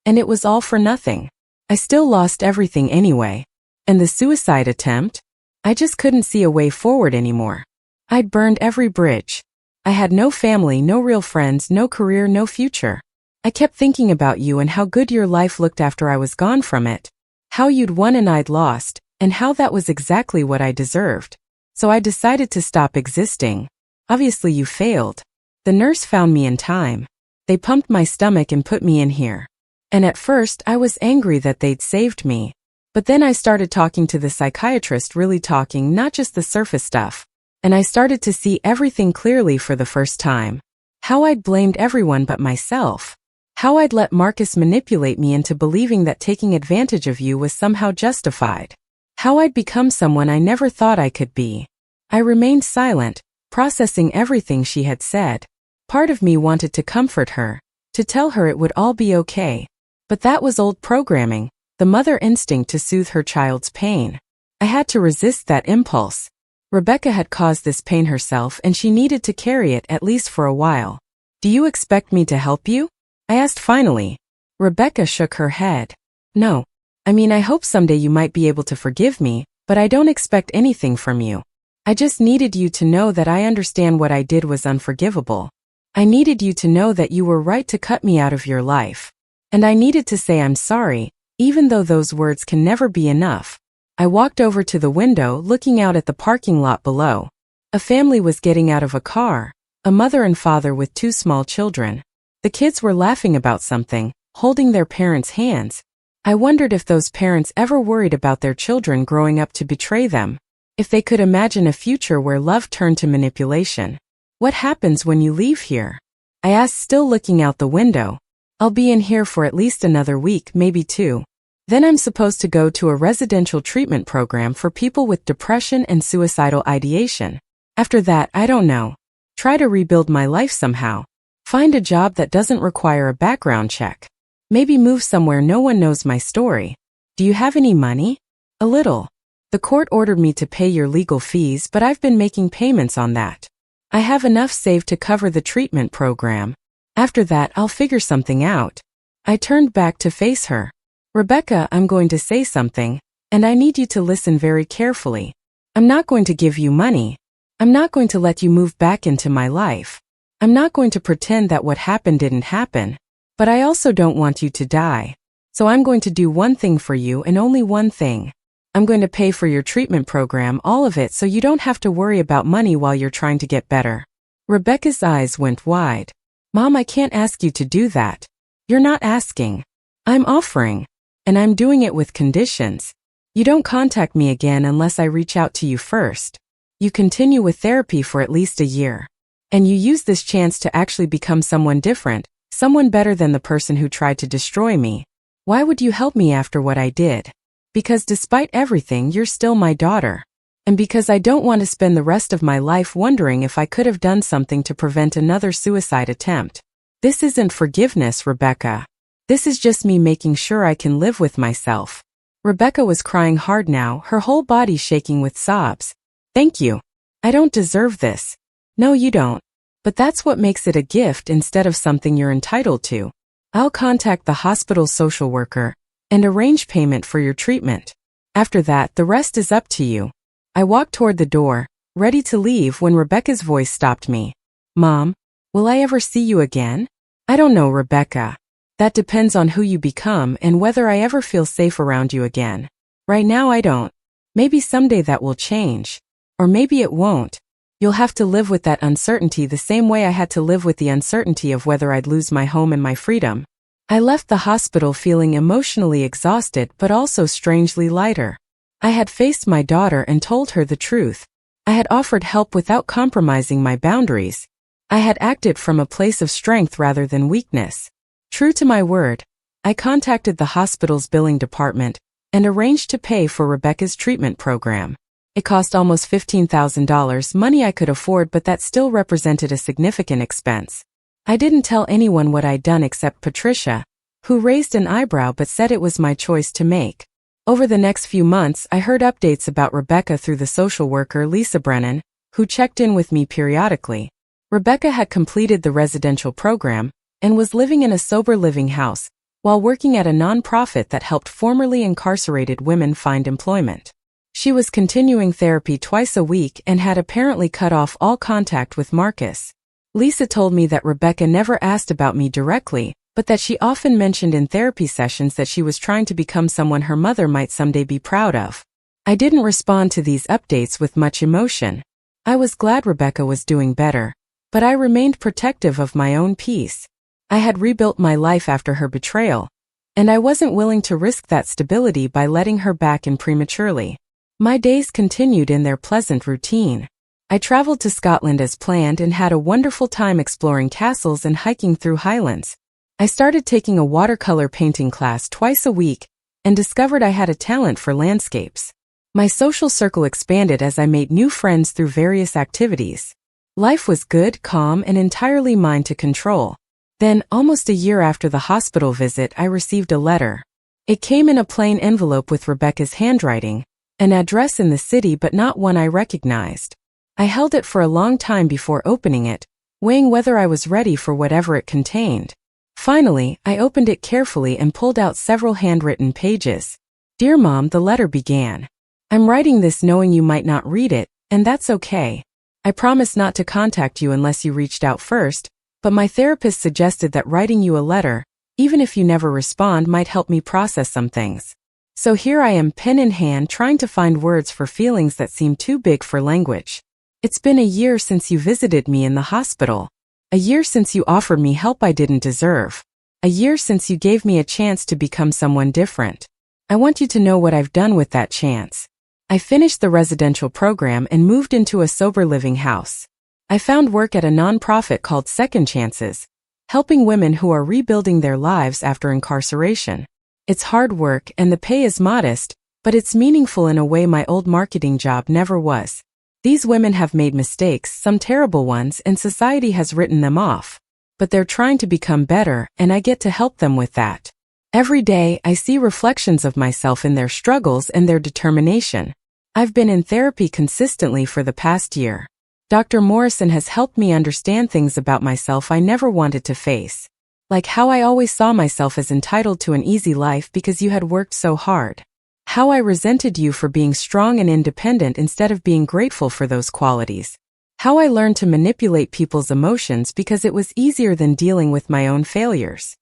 And it was all for nothing. I still lost everything anyway. And the suicide attempt? I just couldn't see a way forward anymore. I'd burned every bridge. I had no family, no real friends, no career, no future. I kept thinking about you and how good your life looked after I was gone from it. How you'd won and I'd lost, and how that was exactly what I deserved. So I decided to stop existing. Obviously you failed. The nurse found me in time. They pumped my stomach and put me in here. And at first I was angry that they'd saved me. But then I started talking to the psychiatrist, really talking, not just the surface stuff. And I started to see everything clearly for the first time. How I'd blamed everyone but myself. How I'd let Marcus manipulate me into believing that taking advantage of you was somehow justified. How I'd become someone I never thought I could be. I remained silent, processing everything she had said. Part of me wanted to comfort her, to tell her it would all be okay. But that was old programming, the mother instinct to soothe her child's pain. I had to resist that impulse. Rebecca had caused this pain herself and she needed to carry it at least for a while. Do you expect me to help you? I asked finally. Rebecca shook her head. No. I mean, I hope someday you might be able to forgive me, but I don't expect anything from you. I just needed you to know that I understand what I did was unforgivable. I needed you to know that you were right to cut me out of your life. And I needed to say I'm sorry, even though those words can never be enough. I walked over to the window, looking out at the parking lot below. A family was getting out of a car, a mother and father with 2 small children. The kids were laughing about something, holding their parents' hands. I wondered if those parents ever worried about their children growing up to betray them. If they could imagine a future where love turned to manipulation. What happens when you leave here? I asked, still looking out the window. I'll be in here for at least another week, maybe 2. Then I'm supposed to go to a residential treatment program for people with depression and suicidal ideation. After that, I don't know. Try to rebuild my life somehow. Find a job that doesn't require a background check. Maybe move somewhere no one knows my story. Do you have any money? A little. The court ordered me to pay your legal fees, but I've been making payments on that. I have enough saved to cover the treatment program. After that, I'll figure something out. I turned back to face her. Rebecca, I'm going to say something, and I need you to listen very carefully. I'm not going to give you money. I'm not going to let you move back into my life. I'm not going to pretend that what happened didn't happen. But I also don't want you to die. So I'm going to do one thing for you and only one thing. I'm going to pay for your treatment program, all of it, so you don't have to worry about money while you're trying to get better. Rebecca's eyes went wide. Mom, I can't ask you to do that. You're not asking. I'm offering. And I'm doing it with conditions. You don't contact me again unless I reach out to you first. You continue with therapy for at least a year. And you use this chance to actually become someone different, someone better than the person who tried to destroy me. Why would you help me after what I did? Because despite everything, you're still my daughter. And because I don't want to spend the rest of my life wondering if I could have done something to prevent another suicide attempt. This isn't forgiveness, Rebecca. This is just me making sure I can live with myself. Rebecca was crying hard now, her whole body shaking with sobs. Thank you. I don't deserve this. No, you don't. But that's what makes it a gift instead of something you're entitled to. I'll contact the hospital social worker and arrange payment for your treatment. After that, the rest is up to you. I walked toward the door, ready to leave when Rebecca's voice stopped me. Mom, will I ever see you again? I don't know, Rebecca. That depends on who you become and whether I ever feel safe around you again. Right now I don't. Maybe someday that will change. Or maybe it won't. You'll have to live with that uncertainty the same way I had to live with the uncertainty of whether I'd lose my home and my freedom. I left the hospital feeling emotionally exhausted but also strangely lighter. I had faced my daughter and told her the truth. I had offered help without compromising my boundaries. I had acted from a place of strength rather than weakness. True to my word, I contacted the hospital's billing department and arranged to pay for Rebecca's treatment program. It cost almost $15,000, money I could afford, but that still represented a significant expense. I didn't tell anyone what I'd done except Patricia, who raised an eyebrow but said it was my choice to make. Over the next few months, I heard updates about Rebecca through the social worker Lisa Brennan, who checked in with me periodically. Rebecca had completed the residential program and was living in a sober living house while working at a nonprofit that helped formerly incarcerated women find employment. She was continuing therapy twice a week and had apparently cut off all contact with Marcus. Lisa told me that Rebecca never asked about me directly, but that she often mentioned in therapy sessions that she was trying to become someone her mother might someday be proud of. I didn't respond to these updates with much emotion. I was glad Rebecca was doing better, but I remained protective of my own peace. I had rebuilt my life after her betrayal, and I wasn't willing to risk that stability by letting her back in prematurely. My days continued in their pleasant routine. I traveled to Scotland as planned and had a wonderful time exploring castles and hiking through highlands. I started taking a watercolor painting class twice a week and discovered I had a talent for landscapes. My social circle expanded as I made new friends through various activities. Life was good, calm, and entirely mine to control. Then, almost a year after the hospital visit, I received a letter. It came in a plain envelope with Rebecca's handwriting, an address in the city but not one I recognized. I held it for a long time before opening it, weighing whether I was ready for whatever it contained. Finally, I opened it carefully and pulled out several handwritten pages. Dear Mom, the letter began. I'm writing this knowing you might not read it, and that's okay. I promise not to contact you unless you reached out first, but my therapist suggested that writing you a letter, even if you never respond, might help me process some things. So here I am, pen in hand, trying to find words for feelings that seem too big for language. It's been a year since you visited me in the hospital. A year since you offered me help I didn't deserve. A year since you gave me a chance to become someone different. I want you to know what I've done with that chance. I finished the residential program and moved into a sober living house. I found work at a nonprofit called Second Chances, helping women who are rebuilding their lives after incarceration. It's hard work and the pay is modest, but it's meaningful in a way my old marketing job never was. These women have made mistakes, some terrible ones, and society has written them off. But they're trying to become better, and I get to help them with that. Every day, I see reflections of myself in their struggles and their determination. I've been in therapy consistently for the past year. Dr. Morrison has helped me understand things about myself I never wanted to face. Like how I always saw myself as entitled to an easy life because you had worked so hard. How I resented you for being strong and independent instead of being grateful for those qualities. How I learned to manipulate people's emotions because it was easier than dealing with my own failures.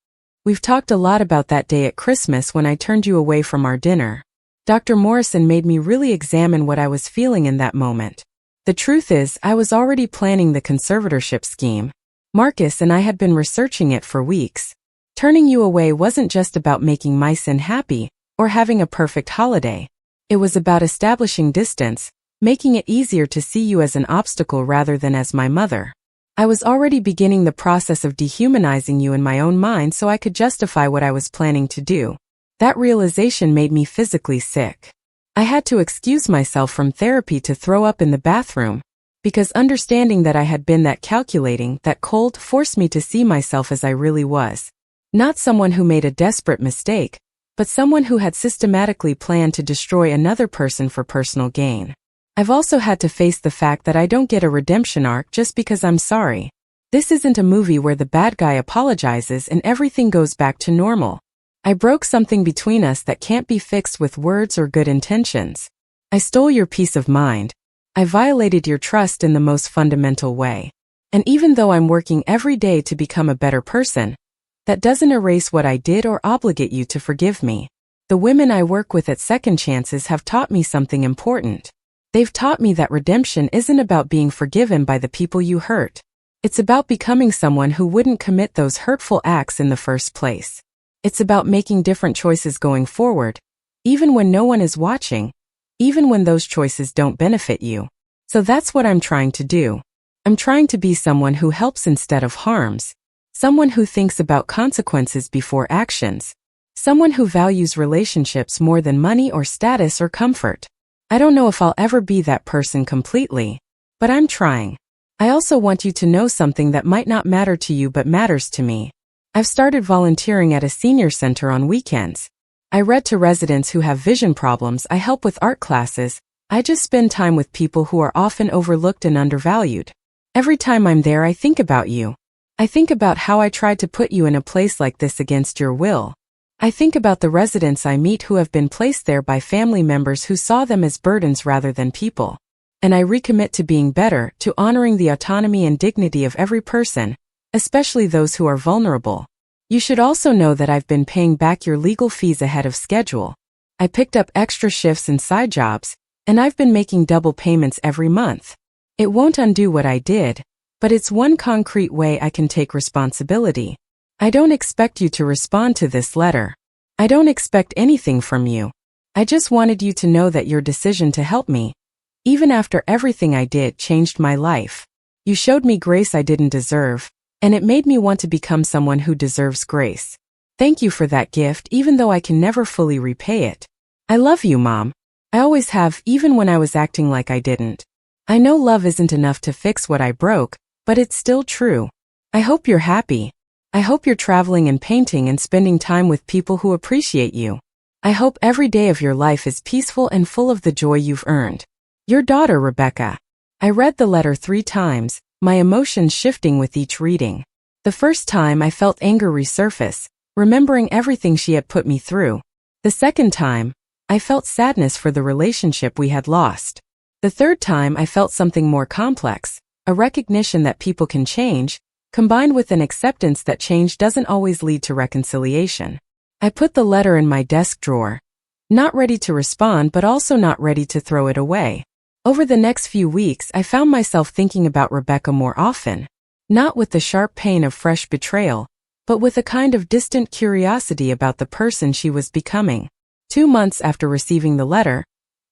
We've talked a lot about that day at Christmas when I turned you away from our dinner. Dr. Morrison made me really examine what I was feeling in that moment. The truth is, I was already planning the conservatorship scheme. Marcus and I had been researching it for weeks. Turning you away wasn't just about making my son happy, or having a perfect holiday. It was about establishing distance, making it easier to see you as an obstacle rather than as my mother. I was already beginning the process of dehumanizing you in my own mind so I could justify what I was planning to do. That realization made me physically sick. I had to excuse myself from therapy to throw up in the bathroom, because understanding that I had been that calculating, that cold, forced me to see myself as I really was. Not someone who made a desperate mistake, but someone who had systematically planned to destroy another person for personal gain. I've also had to face the fact that I don't get a redemption arc just because I'm sorry. This isn't a movie where the bad guy apologizes and everything goes back to normal. I broke something between us that can't be fixed with words or good intentions. I stole your peace of mind. I violated your trust in the most fundamental way. And even though I'm working every day to become a better person, that doesn't erase what I did or obligate you to forgive me. The women I work with at Second Chances have taught me something important. They've taught me that redemption isn't about being forgiven by the people you hurt. It's about becoming someone who wouldn't commit those hurtful acts in the first place. It's about making different choices going forward, even when no one is watching, even when those choices don't benefit you. So that's what I'm trying to do. I'm trying to be someone who helps instead of harms. Someone who thinks about consequences before actions. Someone who values relationships more than money or status or comfort. I don't know if I'll ever be that person completely, but I'm trying. I also want you to know something that might not matter to you but matters to me. I've started volunteering at a senior center on weekends. I read to residents who have vision problems, I help with art classes, I just spend time with people who are often overlooked and undervalued. Every time I'm there I think about you. I think about how I tried to put you in a place like this against your will. I think about the residents I meet who have been placed there by family members who saw them as burdens rather than people. And I recommit to being better, to honoring the autonomy and dignity of every person, especially those who are vulnerable. You should also know that I've been paying back your legal fees ahead of schedule. I picked up extra shifts and side jobs, and I've been making double payments every month. It won't undo what I did, but it's one concrete way I can take responsibility. I don't expect you to respond to this letter. I don't expect anything from you. I just wanted you to know that your decision to help me, even after everything I did, changed my life. You showed me grace I didn't deserve, and it made me want to become someone who deserves grace. Thank you for that gift, even though I can never fully repay it. I love you, Mom. I always have, even when I was acting like I didn't. I know love isn't enough to fix what I broke, but it's still true. I hope you're happy. I hope you're traveling and painting and spending time with people who appreciate you. I hope every day of your life is peaceful and full of the joy you've earned. Your daughter, Rebecca. I read the letter 3 times, my emotions shifting with each reading. The first time I felt anger resurface, remembering everything she had put me through. The second time, I felt sadness for the relationship we had lost. The third time I felt something more complex, a recognition that people can change, combined with an acceptance that change doesn't always lead to reconciliation. I put the letter in my desk drawer, not ready to respond but also not ready to throw it away. Over the next few weeks I found myself thinking about Rebecca more often, not with the sharp pain of fresh betrayal, but with a kind of distant curiosity about the person she was becoming. 2 months after receiving the letter,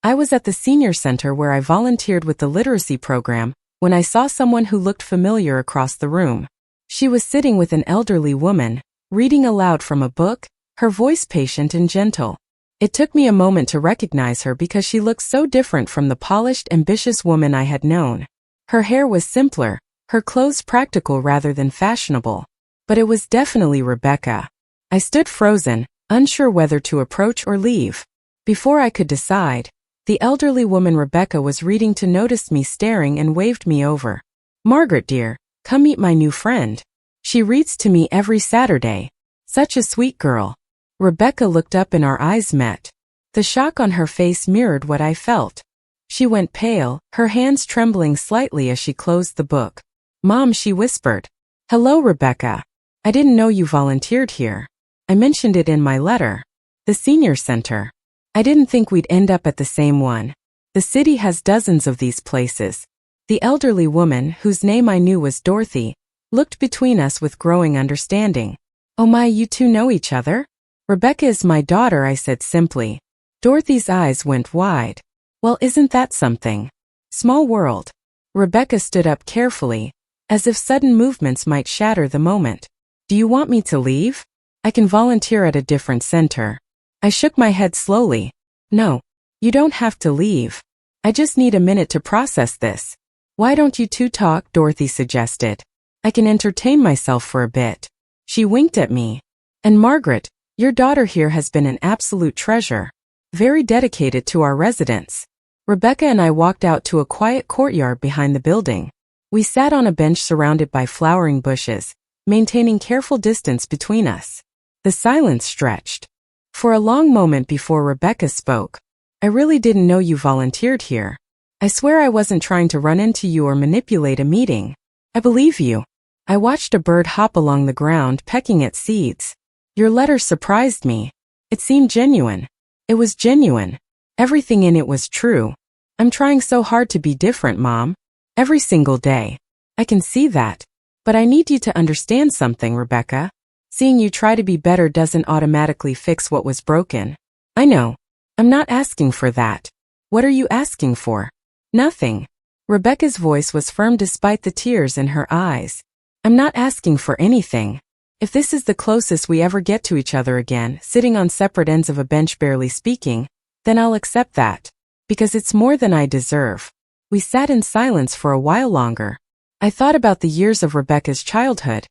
I was at the senior center where I volunteered with the literacy program when I saw someone who looked familiar across the room. She was sitting with an elderly woman, reading aloud from a book, her voice patient and gentle. It took me a moment to recognize her because she looked so different from the polished, ambitious woman I had known. Her hair was simpler, her clothes practical rather than fashionable. But it was definitely Rebecca. I stood frozen, unsure whether to approach or leave. Before I could decide, the elderly woman Rebecca was reading to notice me staring and waved me over. Margaret dear, come meet my new friend. She reads to me every Saturday. Such a sweet girl. Rebecca looked up and our eyes met. The shock on her face mirrored what I felt. She went pale, her hands trembling slightly as she closed the book. Mom, she whispered. Hello, Rebecca. I didn't know you volunteered here. I mentioned it in my letter. The senior center. I didn't think we'd end up at the same one. The city has dozens of these places. The elderly woman, whose name I knew was Dorothy, looked between us with growing understanding. Oh my, you two know each other? Rebecca is my daughter, I said simply. Dorothy's eyes went wide. Well, isn't that something? Small world. Rebecca stood up carefully, as if sudden movements might shatter the moment. Do you want me to leave? I can volunteer at a different center. I shook my head slowly. No, you don't have to leave. I just need a minute to process this. Why don't you two talk? Dorothy suggested. I can entertain myself for a bit. She winked at me. And Margaret, your daughter here has been an absolute treasure. Very dedicated to our residents. Rebecca and I walked out to a quiet courtyard behind the building. We sat on a bench surrounded by flowering bushes, maintaining careful distance between us. The silence stretched. For a long moment before Rebecca spoke. I really didn't know you volunteered here. I swear I wasn't trying to run into you or manipulate a meeting. I believe you. I watched a bird hop along the ground pecking at seeds. Your letter surprised me. It seemed genuine. It was genuine. Everything in it was true. I'm trying so hard to be different, Mom. Every single day. I can see that. But I need you to understand something, Rebecca. Seeing you try to be better doesn't automatically fix what was broken. I know. I'm not asking for that. What are you asking for? Nothing. Rebecca's voice was firm despite the tears in her eyes. I'm not asking for anything. If this is the closest we ever get to each other again, sitting on separate ends of a bench barely speaking, then I'll accept that. Because it's more than I deserve. We sat in silence for a while longer. I thought about the years of Rebecca's childhood.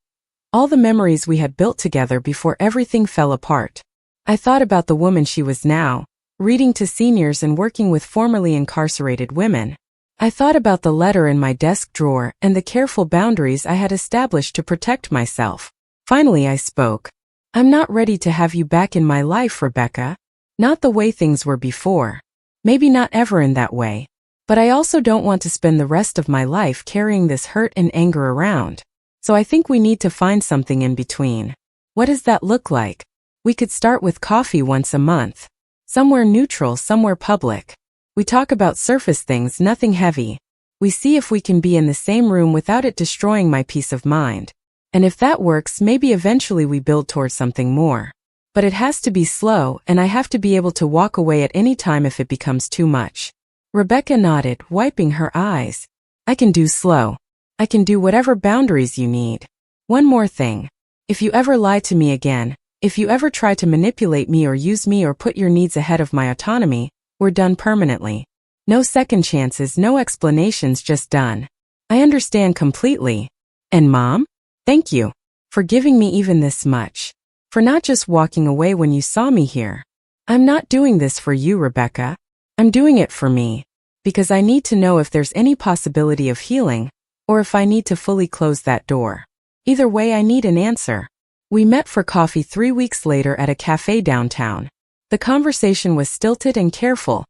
All the memories we had built together before everything fell apart. I thought about the woman she was now, reading to seniors and working with formerly incarcerated women. I thought about the letter in my desk drawer and the careful boundaries I had established to protect myself. Finally I spoke. I'm not ready to have you back in my life, Rebecca. Not the way things were before. Maybe not ever in that way. But I also don't want to spend the rest of my life carrying this hurt and anger around. So I think we need to find something in between. What does that look like? We could start with coffee once a month. Somewhere neutral, somewhere public. We talk about surface things, nothing heavy. We see if we can be in the same room without it destroying my peace of mind. And if that works, maybe eventually we build towards something more. But it has to be slow, and I have to be able to walk away at any time if it becomes too much. Rebecca nodded, wiping her eyes. I can do slow. I can do whatever boundaries you need. One more thing. If you ever lie to me again, if you ever try to manipulate me or use me or put your needs ahead of my autonomy, we're done permanently. No second chances, no explanations, just done. I understand completely. And Mom? Thank you. For giving me even this much. For not just walking away when you saw me here. I'm not doing this for you, Rebecca. I'm doing it for me. Because I need to know if there's any possibility of healing, or if I need to fully close that door. Either way, I need an answer. We met for coffee 3 weeks later at a cafe downtown. The conversation was stilted and careful,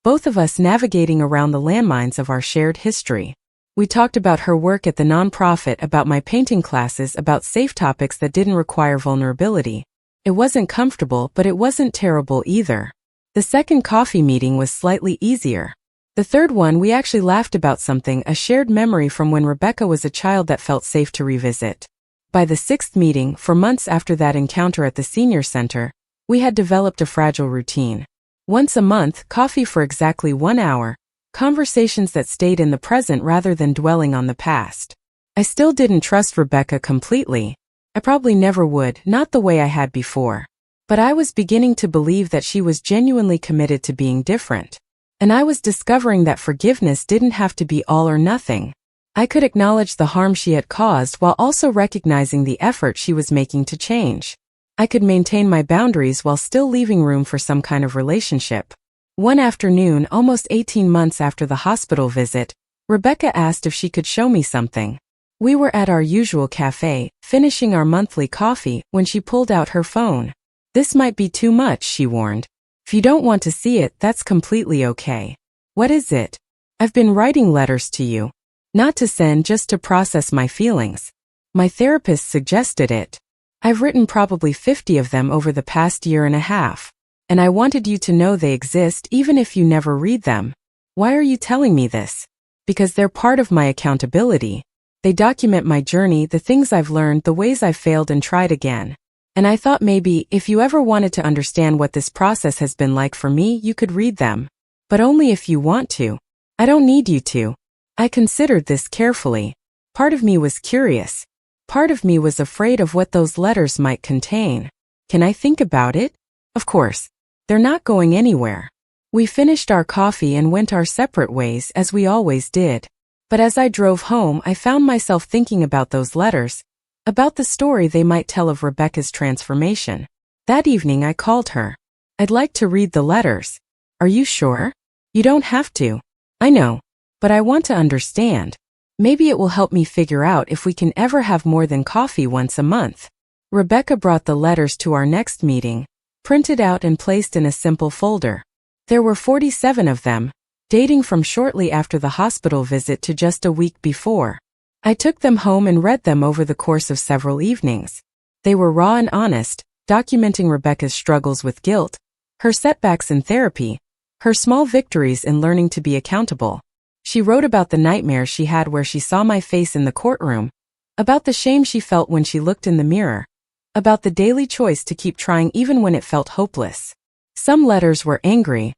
both of us navigating around the landmines of our shared history. We talked about her work at the nonprofit, about my painting classes, about safe topics that didn't require vulnerability. It wasn't comfortable, but it wasn't terrible either. The second coffee meeting was slightly easier. The third one, we actually laughed about something, a shared memory from when Rebecca was a child that felt safe to revisit. By the sixth meeting, for months after that encounter at the senior center, we had developed a fragile routine. Once a month, coffee for exactly 1 hour, conversations that stayed in the present rather than dwelling on the past. I still didn't trust Rebecca completely. I probably never would, not the way I had before. But I was beginning to believe that she was genuinely committed to being different. And I was discovering that forgiveness didn't have to be all or nothing. I could acknowledge the harm she had caused while also recognizing the effort she was making to change. I could maintain my boundaries while still leaving room for some kind of relationship. One afternoon, almost 18 months after the hospital visit, Rebecca asked if she could show me something. We were at our usual cafe, finishing our monthly coffee, when she pulled out her phone. This might be too much, she warned. If you don't want to see it, that's completely okay. What is it? I've been writing letters to you. Not to send, just to process my feelings. My therapist suggested it. I've written probably 50 of them over the past year and a half. And I wanted you to know they exist even if you never read them. Why are you telling me this? Because they're part of my accountability. They document my journey, the things I've learned, the ways I've failed and tried again. And I thought maybe, if you ever wanted to understand what this process has been like for me, you could read them. But only if you want to. I don't need you to. I considered this carefully. Part of me was curious. Part of me was afraid of what those letters might contain. Can I think about it? Of course. They're not going anywhere. We finished our coffee and went our separate ways, as we always did. But as I drove home, I found myself thinking about those letters, about the story they might tell of Rebecca's transformation. That evening I called her. I'd like to read the letters. Are you sure? You don't have to. I know. But I want to understand. Maybe it will help me figure out if we can ever have more than coffee once a month. Rebecca brought the letters to our next meeting, printed out and placed in a simple folder. There were 47 of them, dating from shortly after the hospital visit to just a week before. I took them home and read them over the course of several evenings. They were raw and honest, documenting Rebecca's struggles with guilt, her setbacks in therapy, her small victories in learning to be accountable. She wrote about the nightmares she had where she saw my face in the courtroom, about the shame she felt when she looked in the mirror, about the daily choice to keep trying even when it felt hopeless. Some letters were angry,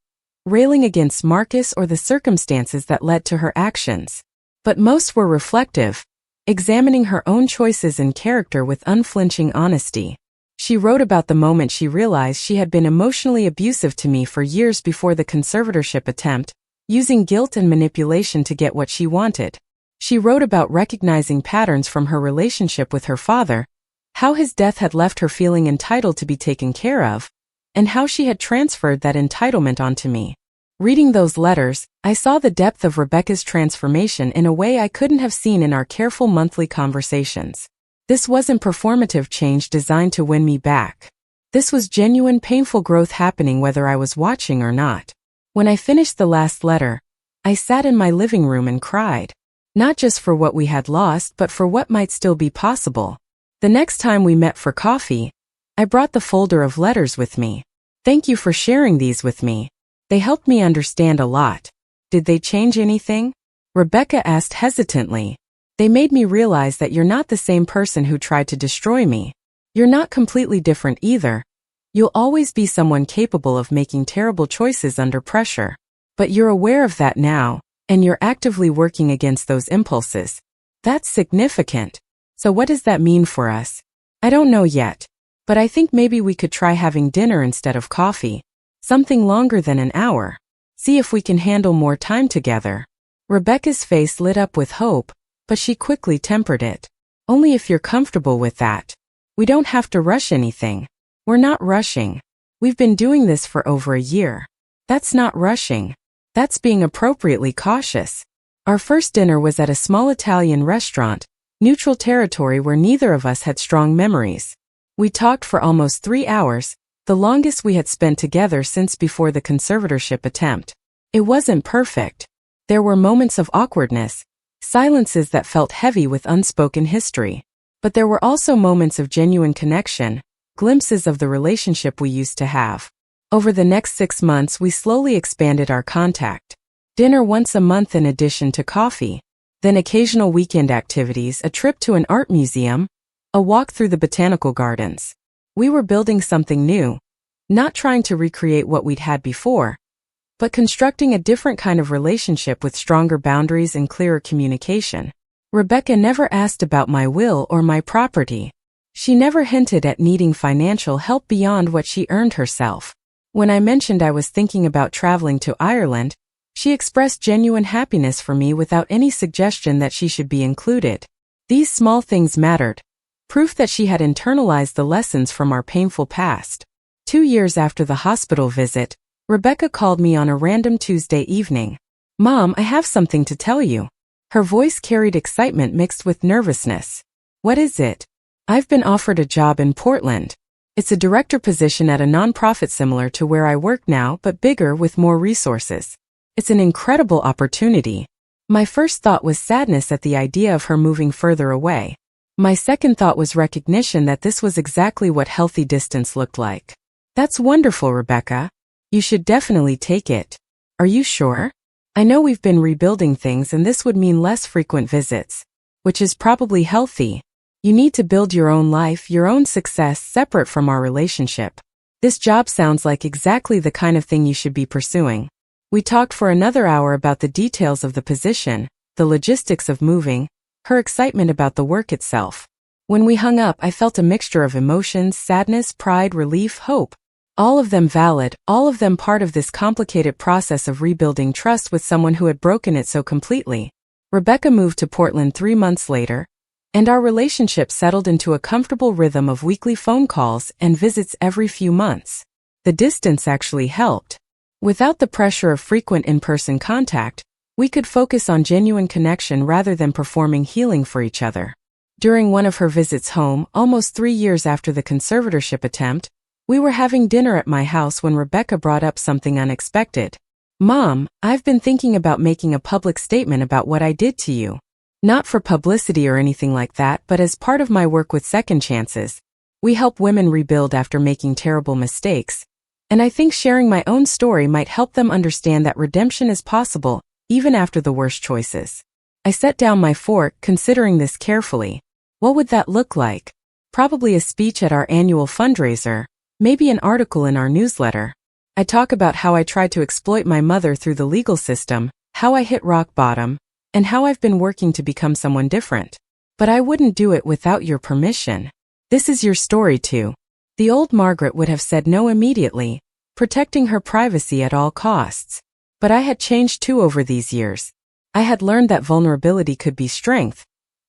railing against Marcus or the circumstances that led to her actions. But most were reflective, examining her own choices and character with unflinching honesty. She wrote about the moment she realized she had been emotionally abusive to me for years before the conservatorship attempt, using guilt and manipulation to get what she wanted. She wrote about recognizing patterns from her relationship with her father, how his death had left her feeling entitled to be taken care of, and how she had transferred that entitlement onto me. Reading those letters, I saw the depth of Rebecca's transformation in a way I couldn't have seen in our careful monthly conversations. This wasn't performative change designed to win me back. This was genuine, painful growth happening whether I was watching or not. When I finished the last letter, I sat in my living room and cried. Not just for what we had lost, but for what might still be possible. The next time we met for coffee, I brought the folder of letters with me. Thank you for sharing these with me. They helped me understand a lot. Did they change anything? Rebecca asked hesitantly. They made me realize that you're not the same person who tried to destroy me. You're not completely different either. You'll always be someone capable of making terrible choices under pressure. But you're aware of that now, and you're actively working against those impulses. That's significant. So what does that mean for us? I don't know yet, but I think maybe we could try having dinner instead of coffee. Something longer than an hour. See if we can handle more time together. Rebecca's face lit up with hope, but she quickly tempered it. Only if you're comfortable with that. We don't have to rush anything. We're not rushing. We've been doing this for over a year. That's not rushing. That's being appropriately cautious. Our first dinner was at a small Italian restaurant, neutral territory where neither of us had strong memories. We talked for almost 3 hours, the longest we had spent together since before the conservatorship attempt. It wasn't perfect. There were moments of awkwardness, silences that felt heavy with unspoken history. But there were also moments of genuine connection, glimpses of the relationship we used to have. Over the next 6 months we slowly expanded our contact. Dinner once a month in addition to coffee. Then occasional weekend activities, a trip to an art museum, a walk through the botanical gardens. We were building something new, not trying to recreate what we'd had before, but constructing a different kind of relationship with stronger boundaries and clearer communication. Rebecca never asked about my will or my property. She never hinted at needing financial help beyond what she earned herself. When I mentioned I was thinking about traveling to Ireland, she expressed genuine happiness for me without any suggestion that she should be included. These small things mattered. Proof that she had internalized the lessons from our painful past. 2 years after the hospital visit, Rebecca called me on a random Tuesday evening. "Mom, I have something to tell you." Her voice carried excitement mixed with nervousness. "What is it?" "I've been offered a job in Portland. It's a director position at a nonprofit similar to where I work now, but bigger with more resources. It's an incredible opportunity." My first thought was sadness at the idea of her moving further away. My second thought was recognition that this was exactly what healthy distance looked like. "That's wonderful, Rebecca. You should definitely take it." "Are you sure? I know we've been rebuilding things and this would mean less frequent visits, which is probably healthy. You need to build your own life, your own success separate from our relationship. This job sounds like exactly the kind of thing you should be pursuing." We talked for another hour about the details of the position, the logistics of moving, her excitement about the work itself. When we hung up, I felt a mixture of emotions, sadness, pride, relief, hope. All of them valid, all of them part of this complicated process of rebuilding trust with someone who had broken it so completely. Rebecca moved to Portland 3 months later, and our relationship settled into a comfortable rhythm of weekly phone calls and visits every few months. The distance actually helped. Without the pressure of frequent in-person contact, we could focus on genuine connection rather than performing healing for each other. During one of her visits home, almost 3 years after the conservatorship attempt, we were having dinner at my house when Rebecca brought up something unexpected. "Mom, I've been thinking about making a public statement about what I did to you. Not for publicity or anything like that, but as part of my work with Second Chances. We help women rebuild after making terrible mistakes, and I think sharing my own story might help them understand that redemption is possible, even after the worst choices." I set down my fork, considering this carefully. What would that look like? Probably a speech at our annual fundraiser, maybe an article in our newsletter. I talk about how I tried to exploit my mother through the legal system, how I hit rock bottom, and how I've been working to become someone different. But I wouldn't do it without your permission. This is your story too. The old Margaret would have said no immediately, protecting her privacy at all costs. But I had changed too over these years. I had learned that vulnerability could be strength,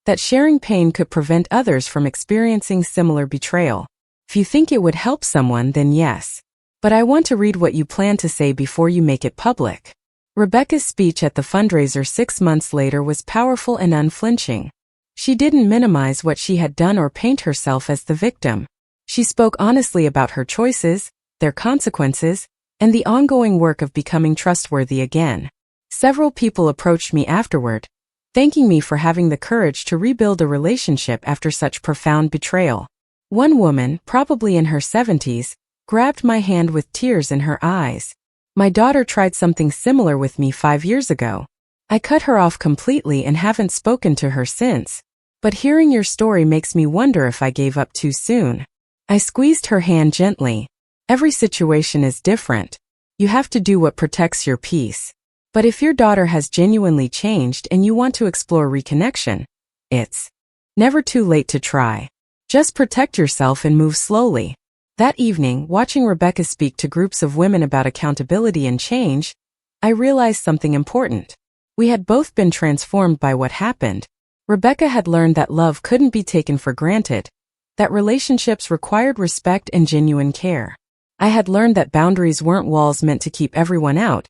that sharing pain could prevent others from experiencing similar betrayal. If you think it would help someone, then yes. But I want to read what you plan to say before you make it public. Rebecca's speech at the fundraiser 6 months later was powerful and unflinching. She didn't minimize what she had done or paint herself as the victim. She spoke honestly about her choices, their consequences, and the ongoing work of becoming trustworthy again. Several people approached me afterward, thanking me for having the courage to rebuild a relationship after such profound betrayal. One woman, probably in her 70s, grabbed my hand with tears in her eyes. My daughter tried something similar with me 5 years ago. I cut her off completely and haven't spoken to her since. But hearing your story makes me wonder if I gave up too soon. I squeezed her hand gently. Every situation is different. You have to do what protects your peace. But if your daughter has genuinely changed and you want to explore reconnection, it's never too late to try. Just protect yourself and move slowly. That evening, watching Rebecca speak to groups of women about accountability and change, I realized something important. We had both been transformed by what happened. Rebecca had learned that love couldn't be taken for granted, that relationships required respect and genuine care. I had learned that boundaries weren't walls meant to keep everyone out,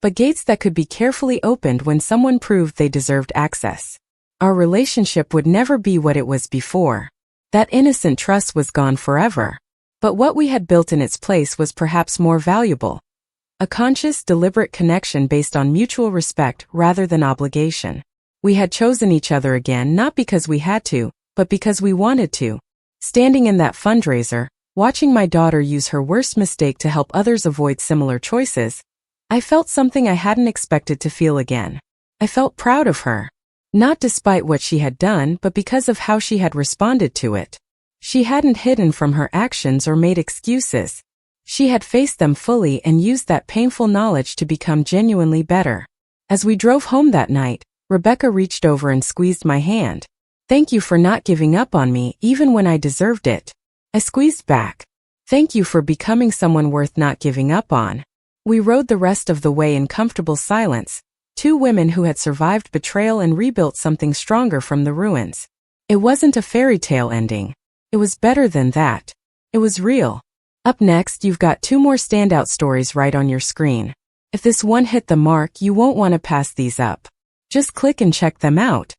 but gates that could be carefully opened when someone proved they deserved access. Our relationship would never be what it was before. That innocent trust was gone forever. But what we had built in its place was perhaps more valuable. A conscious, deliberate connection based on mutual respect rather than obligation. We had chosen each other again not because we had to, but because we wanted to. Standing in that fundraiser, watching my daughter use her worst mistake to help others avoid similar choices, I felt something I hadn't expected to feel again. I felt proud of her. Not despite what she had done, but because of how she had responded to it. She hadn't hidden from her actions or made excuses. She had faced them fully and used that painful knowledge to become genuinely better. As we drove home that night, Rebecca reached over and squeezed my hand. Thank you for not giving up on me, even when I deserved it. I squeezed back. Thank you for becoming someone worth not giving up on. We rode the rest of the way in comfortable silence, two women who had survived betrayal and rebuilt something stronger from the ruins. It wasn't a fairy tale ending. It was better than that. It was real. Up next, you've got 2 more standout stories right on your screen. If this one hit the mark, you won't want to pass these up. Just click and check them out.